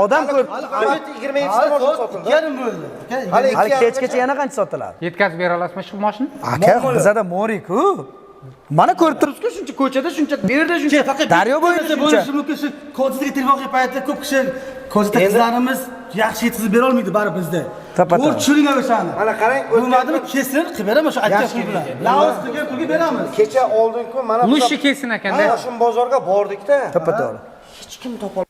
odam ko'rib, 27 ta mashina sotildi. Yarim bo'ldi. Hali kechgacha yana qancha sotiladi? Yetkazib bera olasizmi shu mashina? Aka, bizada mori-ku. Mana ko'rib turibsiz-ku, shuncha ko'chada, shuncha bu yerda shuncha daryo bo'yicha bo'lishi mumkin. Shu ko'zidagi telefonga paytda ko'p kishi ko'zida qizlarimiz yaxshi yetkazib bera olmaydi baribir bizda. Tapa-tapa. Bu tushuning o'shani. Mana qarang, Bo'lmadimi? Kesin qilib beraman shu aytgan pul bilan. Laos qilgan pulga beramiz. kecha oldin-ku mana Lushi kelsin ekanda. mana shu bozorga bordik-da. Tapa-to'g'ri. Hech kim topa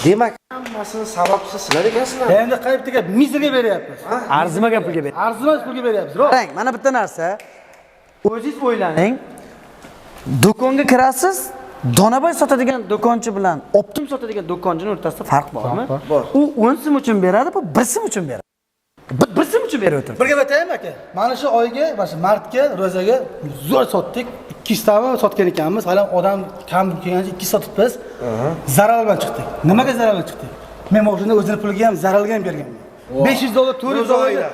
Demak, hammasini sababchisi sizlar ekansizlar. Endi qayerga mizrga beryapmiz. Arzimagan pulga ber. Arzimas pulga beryapmiz. Ro'q. Qarang, mana bitta narsa. O'zingiz o'ylaning. Do'konga kirasiz, Donaboy sotadigan do'konchi bilan Optim sotadigan do'konchining o'rtasida farq bormi? Bor. U 10 so'm uchun beradi, bu 1 so'm uchun beradi. 1 so'm uchun berib o'tiribdi. Bir gap aytaymi aka? Mana shu oyga, mana shu martga, ro'zaga zo'r sotdik. 200 tami sotgan ekanmiz. Hali odam kam kelgancha 200 sotibmiz. Zarar bilan chiqdik. Nimaga zarar bilan chiqdik? Men mashina o'zini puliga ham zararga ham berganman. 500 dollar, 400 dollar.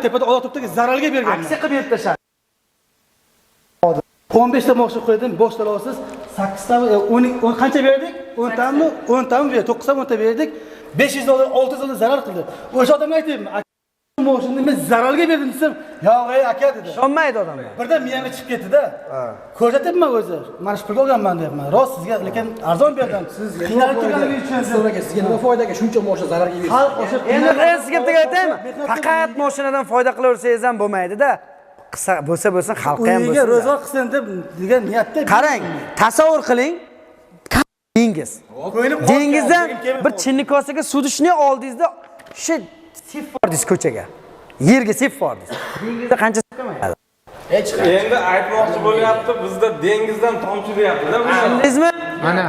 Tepada olib turibdiki zararga berganman. Aksiya qilib berib tashadi. 15 ta moshina qo'ydim, boshlar olsiz 8 ta 10 qancha berdik? 10 tami, 10 tami berdik, 9 ta 10 ta berdik. 500 dollar, 600 dollar zarar qildi. O'sha odamga aytaymi? Moshini men zararga berdim desam, "Yo'q, ey aka" dedi. Ishonmaydi odamlar. Birdan miyamga chiqib ketdi-da. Ko'rsatyapman o'zi. Mana shu pulga olganman deyapman. Rost sizga, lekin arzon berdim. Siz qiynalib turganingiz uchun Sizga nima foydaga shuncha mashina zararga berasiz? xalq o'sha Endi sizga bitta aytaymi? Faqat mashinadan foyda qilaversangiz ham bo'lmaydi-da. Qisa bo'lsa bo'lsin, xalqqa ham uyiga bo'lsin. ro'zg'or qilsin deb degan niyatda Qarang, tasavvur qiling. Dengiz. Dengizdan bir chinnikosaga sudishni oldingizda shu sip bordingiz ko'chaga. Yerga sip bordingiz. Dengizda qancha chiqmayadi. Endi aytmoqchi bo'lyapti, bizda dengizdan tomchi deyapti-da. Bildingizmi? Mana,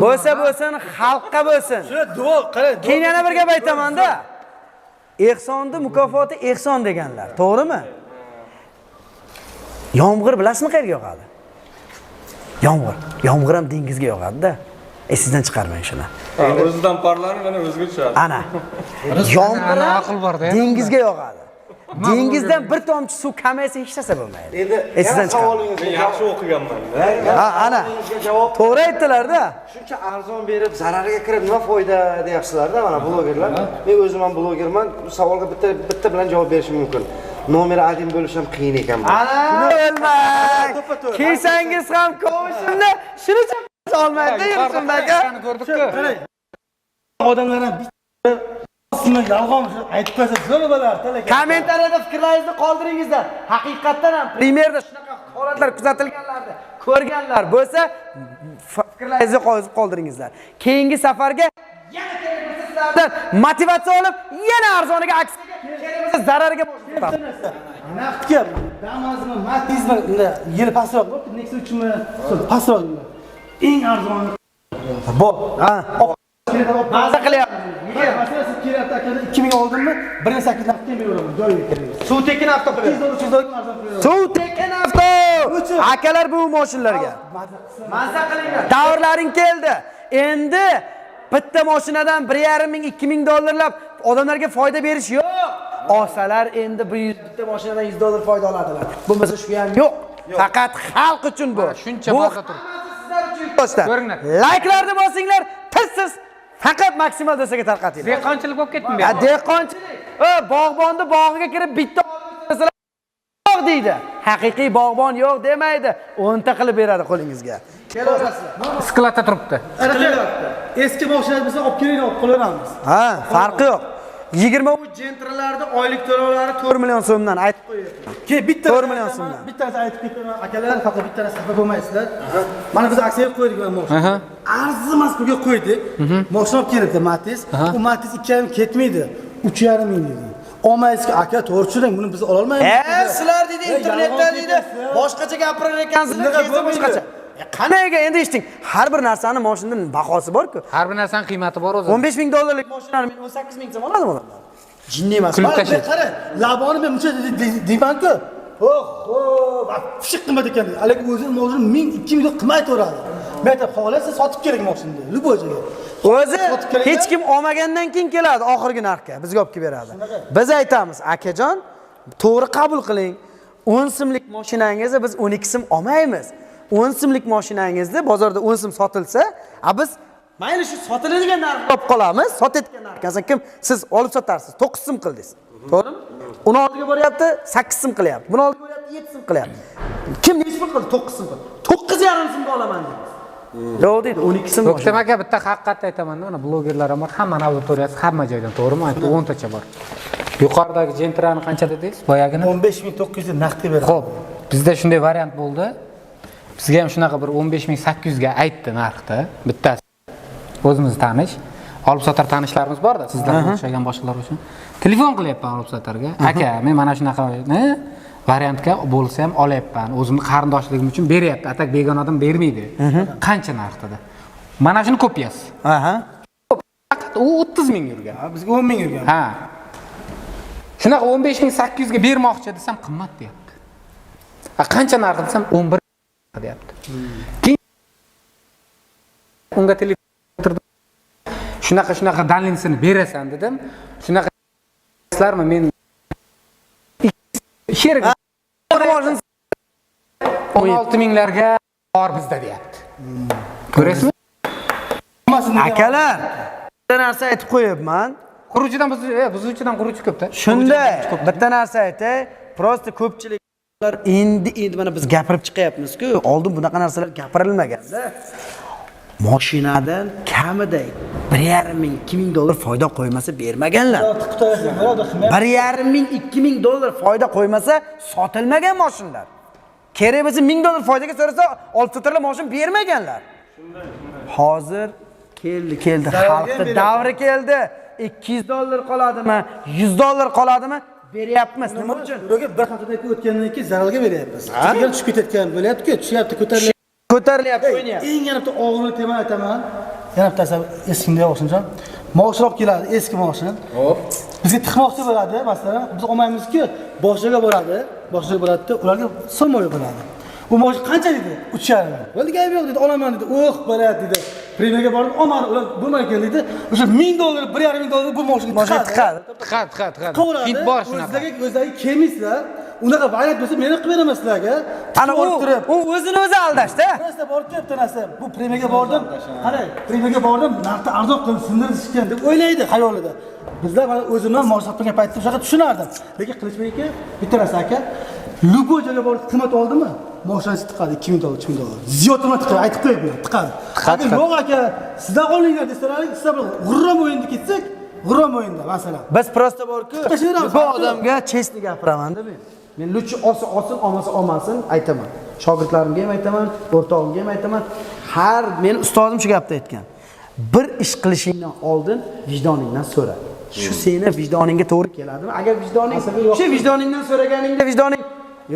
Bo'lsa bo'lsin, xalqqa bo'lsin. shuna duo qarang. Keyin yana bir gap aytaman-da. Ehsonni mukofoti ehson deganlar, to'g'rimi? Yomg'ir bilasizmi qayerga yog'adi? Yomg'ir ham dengizga yog'adi-da. Esingizdan chiqarmang shuni. O'zidan parlani mana o'ziga tushadi. Ana. Yomg'ir ana aql bor-da. dengizga yog'adi. Dengizdan bir tomchi suv kamaysa hech narsa bo'lmaydi. Endi Esingizdan chiqar. Men yaxshi o'qiganman. Ha, ana. javob To'g'ri aytdilar-da. shuncha arzon berib zararga kirib nima foyda deyapsizlar-da mana blogerlar. Men o'zim ham blogerman. Bu savolga bitta bilan javob berishim mumkin. Nomeri adin bo'lish ham qiyin ekan bu. Ana, o'lmang. Kiysangiz ham ko'shimni shunicha olmaydi, yurishimdagi. ko'rdik-ku. Qarang. Odamlardan bitta yolg'on aytib qo'ysa zo'r bo'lardi lekin. Kommentariyada fikrlaringizni qoldiringizlar. Haqiqatan ham premyerda shunaqa holatlar kuzatilganlarni ko'rganlar bo'lsa, fikrlaringizni qoldirib qoldiringizlar. Keyingi safarga yana sizlardan motivatsiya olib, yana arzoniga aksiyaga kelimizni zarariga boshlaymiz. Naqdga Damazmi, Matizmi, yeri pastroq bo'pti, Nexus 3mi, pastroq. Eng arzoni Bo'p. Ha. Maza qilyapmiz. Masalan, siz kelayapti akada 2000 oldimmi? 1.8 naqdga beraman, joyiga kerak. Suv tekin avto qilyapmiz. 200 arzon beraman. Suv tekin avto. Akalar bu mashinalarga. Maza qilinglar. Davrlaring keldi. Endi bitta mashinadan 1.5 ming, 2000 dollarlab odamlarga foyda berish yo'q. Olsalar endi bu bitta mashinadan 100 dollar foyda oladilar. Bo'lmasa shu ham yo'q. Faqat xalq uchun bu. Shuncha Bu baza turibdi. sizlar uchun do'stlar. Ko'ringlar. Like'larni bosinglar. Tezsiz faqat maksimal do'stga tarqatinglar. Dehqonchilik bo'lib ketdimi bu Ha, yerda? dehqonchilik. Bog'bonni bog'iga kirib bitta masalan yo'q deydi. Haqiqiy bog'bon yo'q demaydi. 10 ta qilib beradi qo'lingizga. Kelaverasizlar. Sklatda turibdi. Eski mashina bo'lsa olib keling, olib qo'yaveramiz. Ha, farqi yo'q. 23 jentralarda oylik to'lovlari 4 million so'mdan aytib qo'yayapman. Ke bitta 4 million so'mdan. Bittasini aytib ketaman, akalar, faqat bittasini xafa bo'lmaysizlar. Mana biz aksiyaga qo'ydik mana mashina. Arzimas pulga qo'ydik. Mashina olib kelibdi Matiz. Bu Matiz 2.5 ketmaydi. 3.5 ming dedi. Olmaysizki, aka, to'g'ri tushuning, buni biz ola olmaymiz. Sizlar dedi internetda dedi, boshqacha gapirar ekansizlar, kezi boshqacha. Qanaqa endi eshiting, har bir narsaning mashinaning bahosi bor-ku. Har bir narsaning qiymati bor o'zi. 15 ming dollarlik mashinani men 18 ming so'm oladimi odamlar? Jinni emas. Kulib tashlaydi. Qara, laboni men buncha deyman-ku. Pishiq qimmat ekan. Alak o'zi mashina 1000-2000 ming qimmaytaveradi. Men aytib, xohlasa sotib kerak mashinani. Lubojaga. O'zi hech kim olmagandan keyin keladi oxirgi narxga. Bizga olib kelib beradi. Biz aytamiz, akajon, to'g'ri qabul qiling. 10 so'mlik mashinangizni biz 12 so'm olmaymiz. 10 so'mlik mashinangizni bozorda 10 so'm sotilsa, biz mayli shu sotiladigan narxga olib qolamiz. Sotayotgan narxdan kim siz olib sotarsiz, 9 so'm qildingiz. To'g'rimi? Uni oldiga boryapti, 8 so'm qilyapti. Buni oldiga boryapti, 7 so'm qilyapti. Kim necha pul qildi? 9 so'm qildi. 9,5 so'mga olaman deydi. Yo'q deydi, 12 so'm. To'xtam aka, bitta haqiqatni aytaman-da, mana blogerlar ham bor, hamma auditoriyasi hamma joydan, to'g'rimi? Aytib 10 tacha bor. Yuqoridagi Gentrani qancha dedingiz? Boyagini 15900 naqdga beradi. Xo'p, bizda shunday variant bo'ldi. Bizga ham shunaqa bir 15800 ga aytdi narxni, bittasi. O'zimiz tanish, olib sotar tanishlarimiz bor-da, sizlarga o'xshagan boshqalar uchun. Telefon qilyapman olib sotarga. Aka, men mana shunaqani variantga bo'lsa ham olyapman. O'zimni qarindoshligim uchun beryapti. Atak begonadan bermaydi. Qancha narxda? Mana shuni kopiyasi. Aha. Faqat u 30 ming yurgan. Bizga 10 ming yurgan. Ha. Shunaqa 15800 ga bermoqchi desam qimmat deyapti. Qancha narx desam 11 deyapti. Keyin unga telefon qildim. Shunaqa danlinsini berasan dedim. Shunaqa sizlarmi men sherik 16 minglarga bor bizda deyapti. Ko'rasizmi? Akalar, bitta narsa aytib qo'yibman. Quruvchidan buzuvchidan quruvchi ko'p-da. Shunday, bitta narsa aytay. Prosta ko'pchiliklar endi mana biz gapirib chiqyapmiz-ku, oldin bunaqa narsalar gapirilmaganda. Mashinadan kamida 1,5 ming, 2000 dollar foyda qo'ymasa bermaganlar. 1,5 ming, 2000 dollar foyda qo'ymasa sotilmagan mashinalar. Kerak bo'lsa 1000 dollar foydaga so'rasa olib sotarlar mashina bermaganlar. Hozir keldi xalqning davri keldi. 200 dollar qoladimi, 100 dollar qoladimi? Beryapmiz. Nima uchun? Bularga bir haftadan o'tgandan keyin zararga beryapmiz. Chiqib tushib ketayotgan bo'lyapti-ku, tushyapti, Ko'tarilyapti, o'ynayapti. Eng yana bitta og'irlik teman aytaman. Yana bittasi eskiga o'xshagan. Mashina olib keladi, eski mashina. Hop. Bizga tiqmoqchi bo'ladi, masalan, biz olmaymiz-ku, boshiga boradi, ularga so'mmo'ya bo'ladi. U mashina qancha dedi? 3,5 ming. Bo'ldi, gap yo'q dedi, olaman dedi. Bo'ladi dedi. Premiyaga borib olmadi, ular bo'lmagan dedi. O'sha 1000 dollar, 1,5 ming dollar bu mashinaga tiqadi. Tiqadi. Hid bor shunaqa. O'zlariga kelmaysizlar. Unaqa variant bo'lsa meni qilib beraman sizlarga. Ana u o'zini o'zi aldashda. Narsa borib turibdi narsa. Bu premiyaga bordim. Qarang, premiyaga bordim, narxni arzon qilib sindirishgan deb o'ylaydi xayolida. Bizlar mana o'zimdan mashina qilgan paytda o'shaqa tushunardim. Lekin Qilichbek aka, bitta narsa aka, Lubo joyga borib qimmat oldimi? Mashinasi tiqadi 2000 dollar, 3000 dollar. Ziyodini tiqadi, aytib qo'yib tiqadi. Agar yo'q aka, sizdan olinglar desalar, sizlar g'urram o'yinda ketsak, g'urram o'yinda masalan. Biz prosta borku, bu odamga chestni gapiraman-da men. Men luchi olsa olsin, olmasa olmasin aytaman. Shogirdlarimga ham aytaman, o'rtog'imga ham aytaman. Har meni ustozim shu gapni aytgan. Bir ish qilishingdan oldin vijdoningdan so'ra. Shu seni vijdoningga to'g'ri keladimi? Agar vijdoning shu vijdoningdan so'raganingda vijdoning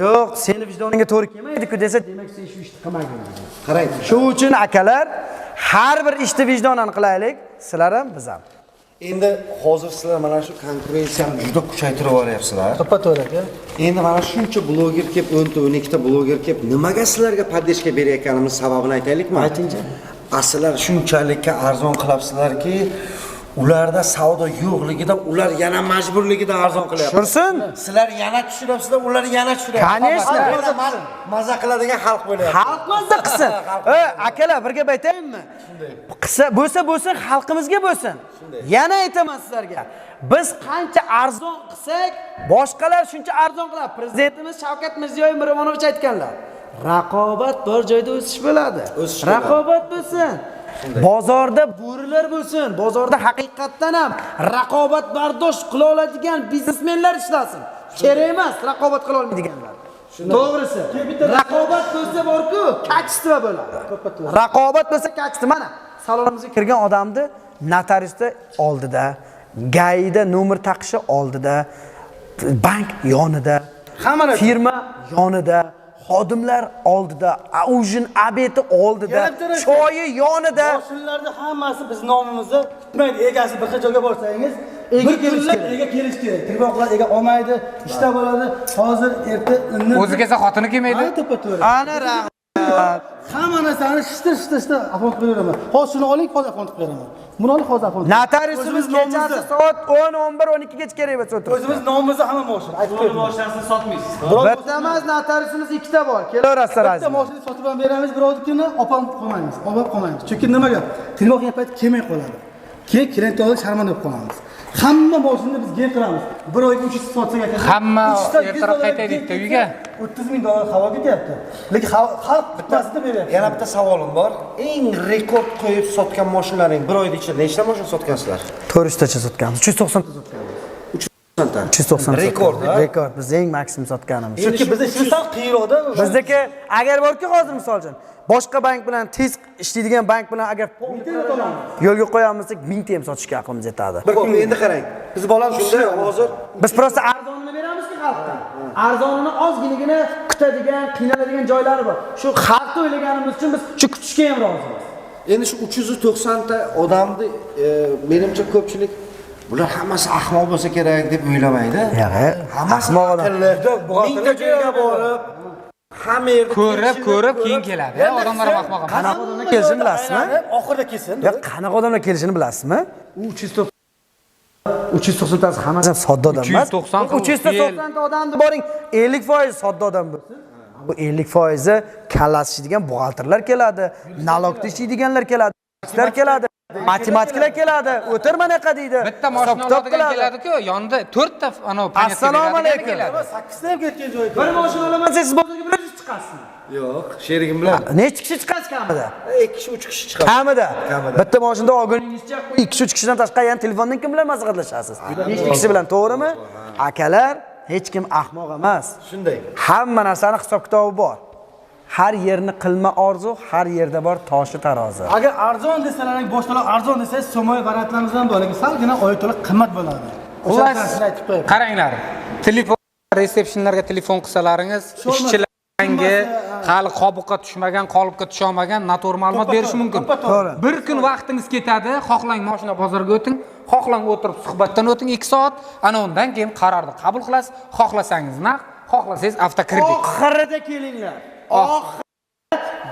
yo'q, seni vijdoningga to'g'ri kelmaydi-ku desa, demak sen shu ishni qilmagin. Qarang. Shuning uchun akalar, har bir ishni vijdonan qilaylik, sizlar ham, biz ham. Endi hozir sizlar mana shu konkurensiyani juda kuchaytirib yuboryapsizlar. To'ppa-to'g'ri aka. Endi mana shuncha bloger kelib, 10 ta 12 ta bloger kelib, nimaga sizlarga podдержка berayotganimiz sababini aytaylikmi? Aytingchi. Aslan shunchalikka arzon qilibsizlarki, ularda savdo yo'qligidan ular yana majburligidan arzon qilyapti. Tushirsin. Sizlar yana tushirasizlar, ular yana tushiryapti. Конечно. Maza qiladigan xalq bo'lyapti. Xalq maza qilsin. Akalar, bir gap aytayinmi? Qilsa bo'lsa xalqimizga bo'lsin. Yana aytaman sizlarga. Biz qancha arzon qilsak, boshqalar shuncha arzon qiladi. Prezidentimiz Shavkat Mirziyoyev Miromonovich aytganlar. Raqobat bor joyda o'sish bo'ladi. Raqobat bo'lsin. Bozorda bo'rilar bo'lsin. Bozorda haqiqatdan ham raqobat bardosh qila oladigan biznesmenlar ishlasin. Kerak emas raqobat qila olmaydiganlar. To'g'risi. Raqobat bo'lsa bor-ku, kachitma bo'ladi. Raqobat bo'lsa kachitma. Mana salonimizga kirgan odamni notariusda oldida, gayida nomer taqishi oldida, bank yonida, firma yonida, xodimlar oldida, ujin abeti oldida, choyi yonida. Mashinalarda hammasi biz nomimizda tutmaydi. Egasi bir joyga borsangiz, ega kelish kerak. Tirmoqlar ega olmaydi, ishda bo'ladi. Hozir erta inni O'zi kelsa xotini kelmaydi. To'ppa-to'g'ri. Ana rahmat. Hamma narsani shishtir afont qilib beraman. Hozir shuni oling, hozir afont qilib beraman. Buni oling, hozir afont. Notariusimiz kechasi soat 10, 11, 12 gacha kerak bo'lsa o'tirib. O'zimiz nomimizda hamma mashina. Aytib qo'ydim. Boshlarni sotmaysiz. Bitta emas, notariusimiz ikkita bor. Kelaverasizlar Bitta azizlar. mashina sotib ham beramiz, birovnikini olib qolmaymiz. Olib qolmaymiz. Chunki nimaga? Tirmoq yapayt kelmay qoladi. Keyin klientga olib sharmanda bo'lib qolamiz. Hamma mashinani biz gen qilamiz. Bir oyga 300 sotsak ekan. Hamma ertaroq qaytaydi uyga. 30,000 dollar havo ketyapti. Lekin xalq bittasida beryapti. Yana bitta savolim bor. Eng rekord qo'yib sotgan mashinalaring bir oyda ichida nechta mashina sotgansizlar? 400 tacha sotganmiz. 390 ta sotganmiz. 390 Rekord, rekord. Biz eng maksimum sotganimiz. Chunki bizda ishimiz sal qiyinroqda. Bizdagi agar borki hozir misol uchun boshqa bank bilan tez ishlaydigan bank bilan agar yo'lga qo'yamisak 1000 ta ham sotishga aqlimiz yetadi. Bir kun endi qarang. Biz bolam shunday hozir Biz prosta arzonini beramizki xalqqa. Arzonini ozginagina kutadigan, qiynaladigan joylari bor. Shu xalqni o'ylaganimiz uchun biz shu kutishga ham rozimiz. endi shu 390 ta odamni menimcha ko'pchilik bular hammasi ahmoq bo'lsa kerak deb o'ylamaydi. Hammasi ahmoq odam. Mingta joyga borib hamma yerda Ko'rib keyin keladi. Odamlar vaqtma. Qanaqa odamlar kelishini bilasizmi? Oxirida kelsin. Yo'q, qanaqa odamlar kelishini bilasizmi? 390 tasi hammasi ham sodda odam emas. 390 ta odamni boring, 50% sodda odam bo'lsin. Bu 50% kallasi ishlaydigan buxgalterlar keladi, nalogda ishlaydiganlar keladi, ishlar keladi, matematiklar keladi. O'tirma naqa deydi. Bitta mashina oladigan keladi-ku, yonida 4 ta ana panel Assalomu alaykum. 8 ta ham ketgan joyi. Bir mashina olaman siz bozorga bir o'zingiz chiqasizmi? Yo'q, sherigim bilan. Necha kishi chiqasiz kamida? 2 kishi 3 kishi chiqadi. Kamida. Bitta mashinada olguningizcha 2-3 kishidan tashqari yana telefondan kim bilan maslahatlashasiz? Necha kishi bilan, to'g'rimi? Akalar, hech kim ahmoq emas. Shunday. Hamma narsani hisob-kitobi bor. Har yerni qilma orzu, har yerda bor toshi tarozi. Agar arzon desalaring, boshqalar arzon desangiz, so'moy variantlarimiz ham bor, lekin salgina oyato'liq qimmat bo'ladi. Xullas, qaranglar. Telefon resepsiyonlarga telefon qilsalaringiz, ishchilarga hali qobuqqa tushmagan, qolipga tusha olmagan noto'g'ri ma'lumot berish mumkin. Bir kun vaqtingiz ketadi, xohlang mashina bozorga o'ting, xohlang o'tirib suhbatdan o'ting 2 soat, ana undan keyin qarorni qabul qilasiz. Xohlasangiz naqd, xohlasangiz avtokredit. Oxirida kelinglar.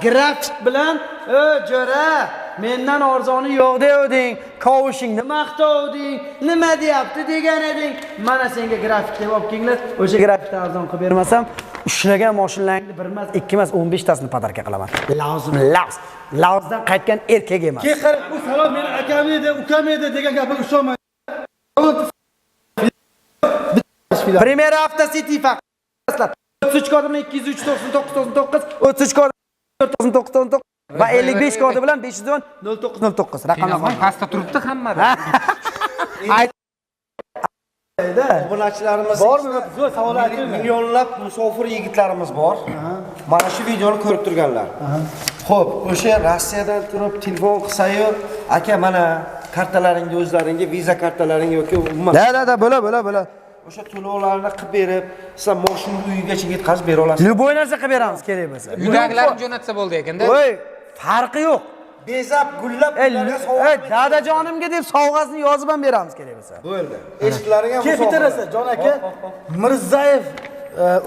Grafik bilan, jo'ra, mendan arzoni yo'q devding, kavushingni maqtovding, nima deyapti degan eding. Mana senga grafik deb olib kelinglar. O'sha grafikni arzon qilib bermasam, ushlagan mashinalaringni bir emas, 2 emas, 15 tasini podarka qilaman. Lozim, laz. Lazdan qaytgan erkak emas. Keyin qarab, bu salom meni akam edi, ukam edi degan gapga ishonmayman. Premier Avto City faqat 33 kodi bilan 203.99.99, 33 kodi 4.99 va 55 kodi bilan 510 0909 raqamlar pastda turibdi hammada. Obunachilarimiz Bormi? Zo'r savol ayting. Millionlab musofir yigitlarimiz bor. mana shu videoni ko'rib turganlar. Xo'p, o'sha Rossiyadan turib telefon qilsa-yu, aka mana kartalaringga o'zlaringga viza kartalaring yoki umuman Da, bo'la. o'sha to'lovlarni qilib berib, sizlar mashina uyigacha yetkazib bera olasiz. Любой narsa qilib beramiz kerak bo'lsa. Uydagilarni jo'natsa bo'ldi ekanda. Voy, farqi yo'q. Bezab, gullab, ularga sovg'a Ey, dadajonimga deb sovg'asini yozib ham beramiz kerak bo'lsa. bo'ldi. Eshiklaring ham Kelib bitirasiz, jon aka. Mirzayev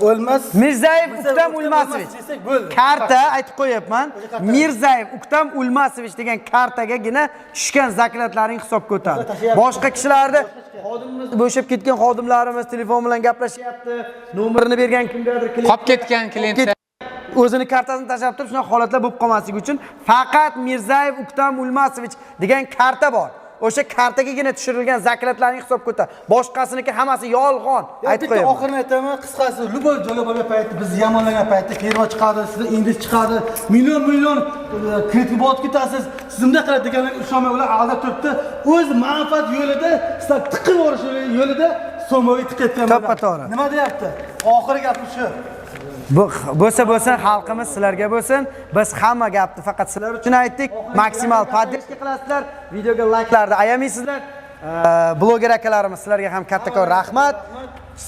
o'lmas. Mirzayev Uktam Ulmasovich. desak bo'ldi. Karta aytib qo'yapman. Mirzayev Uktam Ulmasovich degan kartagagina tushgan zaklatlaring hisobga o'tadi. Boshqa kishilarda xodimimiz bo'shab ketgan xodimlarimiz telefon bilan gaplashyapti. Nomerini bergan kimgadir Qolib ketgan klientlar o'zini kartasini tashlab turib shunaqa holatlar bo'lib qolmasligi uchun faqat Mirzayev Uktam Ulmasovich degan karta bor. O'sha kartagagina tushirilgan zaklatlarning hisobga o'tadi. Boshqasiniki hammasi yolg'on. Aytib Bitta qo'yaman. oxirini aytaman, qisqasi, Luboy jo'la bo'lgan paytda, biz yamonlagan paytda firma chiqadi, sizlar index chiqadi, million kreditga botib ketasiz. Siz bunday qiladi deganlarga ishonmay ular aldab turibdi. O'z manfaat yo'lida, sizlar tiqib yuborish yo'lida so'mga tiqayotgan. To'ppa-to'g'ri. Nima deyapti? Oxirgi gapim shu. Bo'lsa xalqimiz sizlarga bo'lsin. Biz hamma gapni faqat sizlar uchun aytdik. Maksimal podдержка qilasizlar. Videoga layklarni ayamaysizlar. Bloger akalarimiz sizlarga ham kattakon rahmat.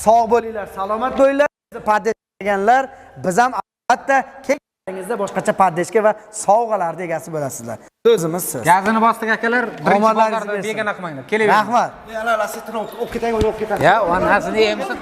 Sog' bo'linglar, salomat bo'linglar. Podдержка qilganlar, biz ham albatta kelingizda boshqacha podдержка va sovg'alarni egasi bo'lasizlar. O'zimiz siz. gazini bosdik akalar, birinchi Omonlaringiz bozorda bersin. begona qilmanglar. Kelavering. Rahmat. Yana lasitini o'qib ketang, o'qib ketang. Ya, onasini emsin.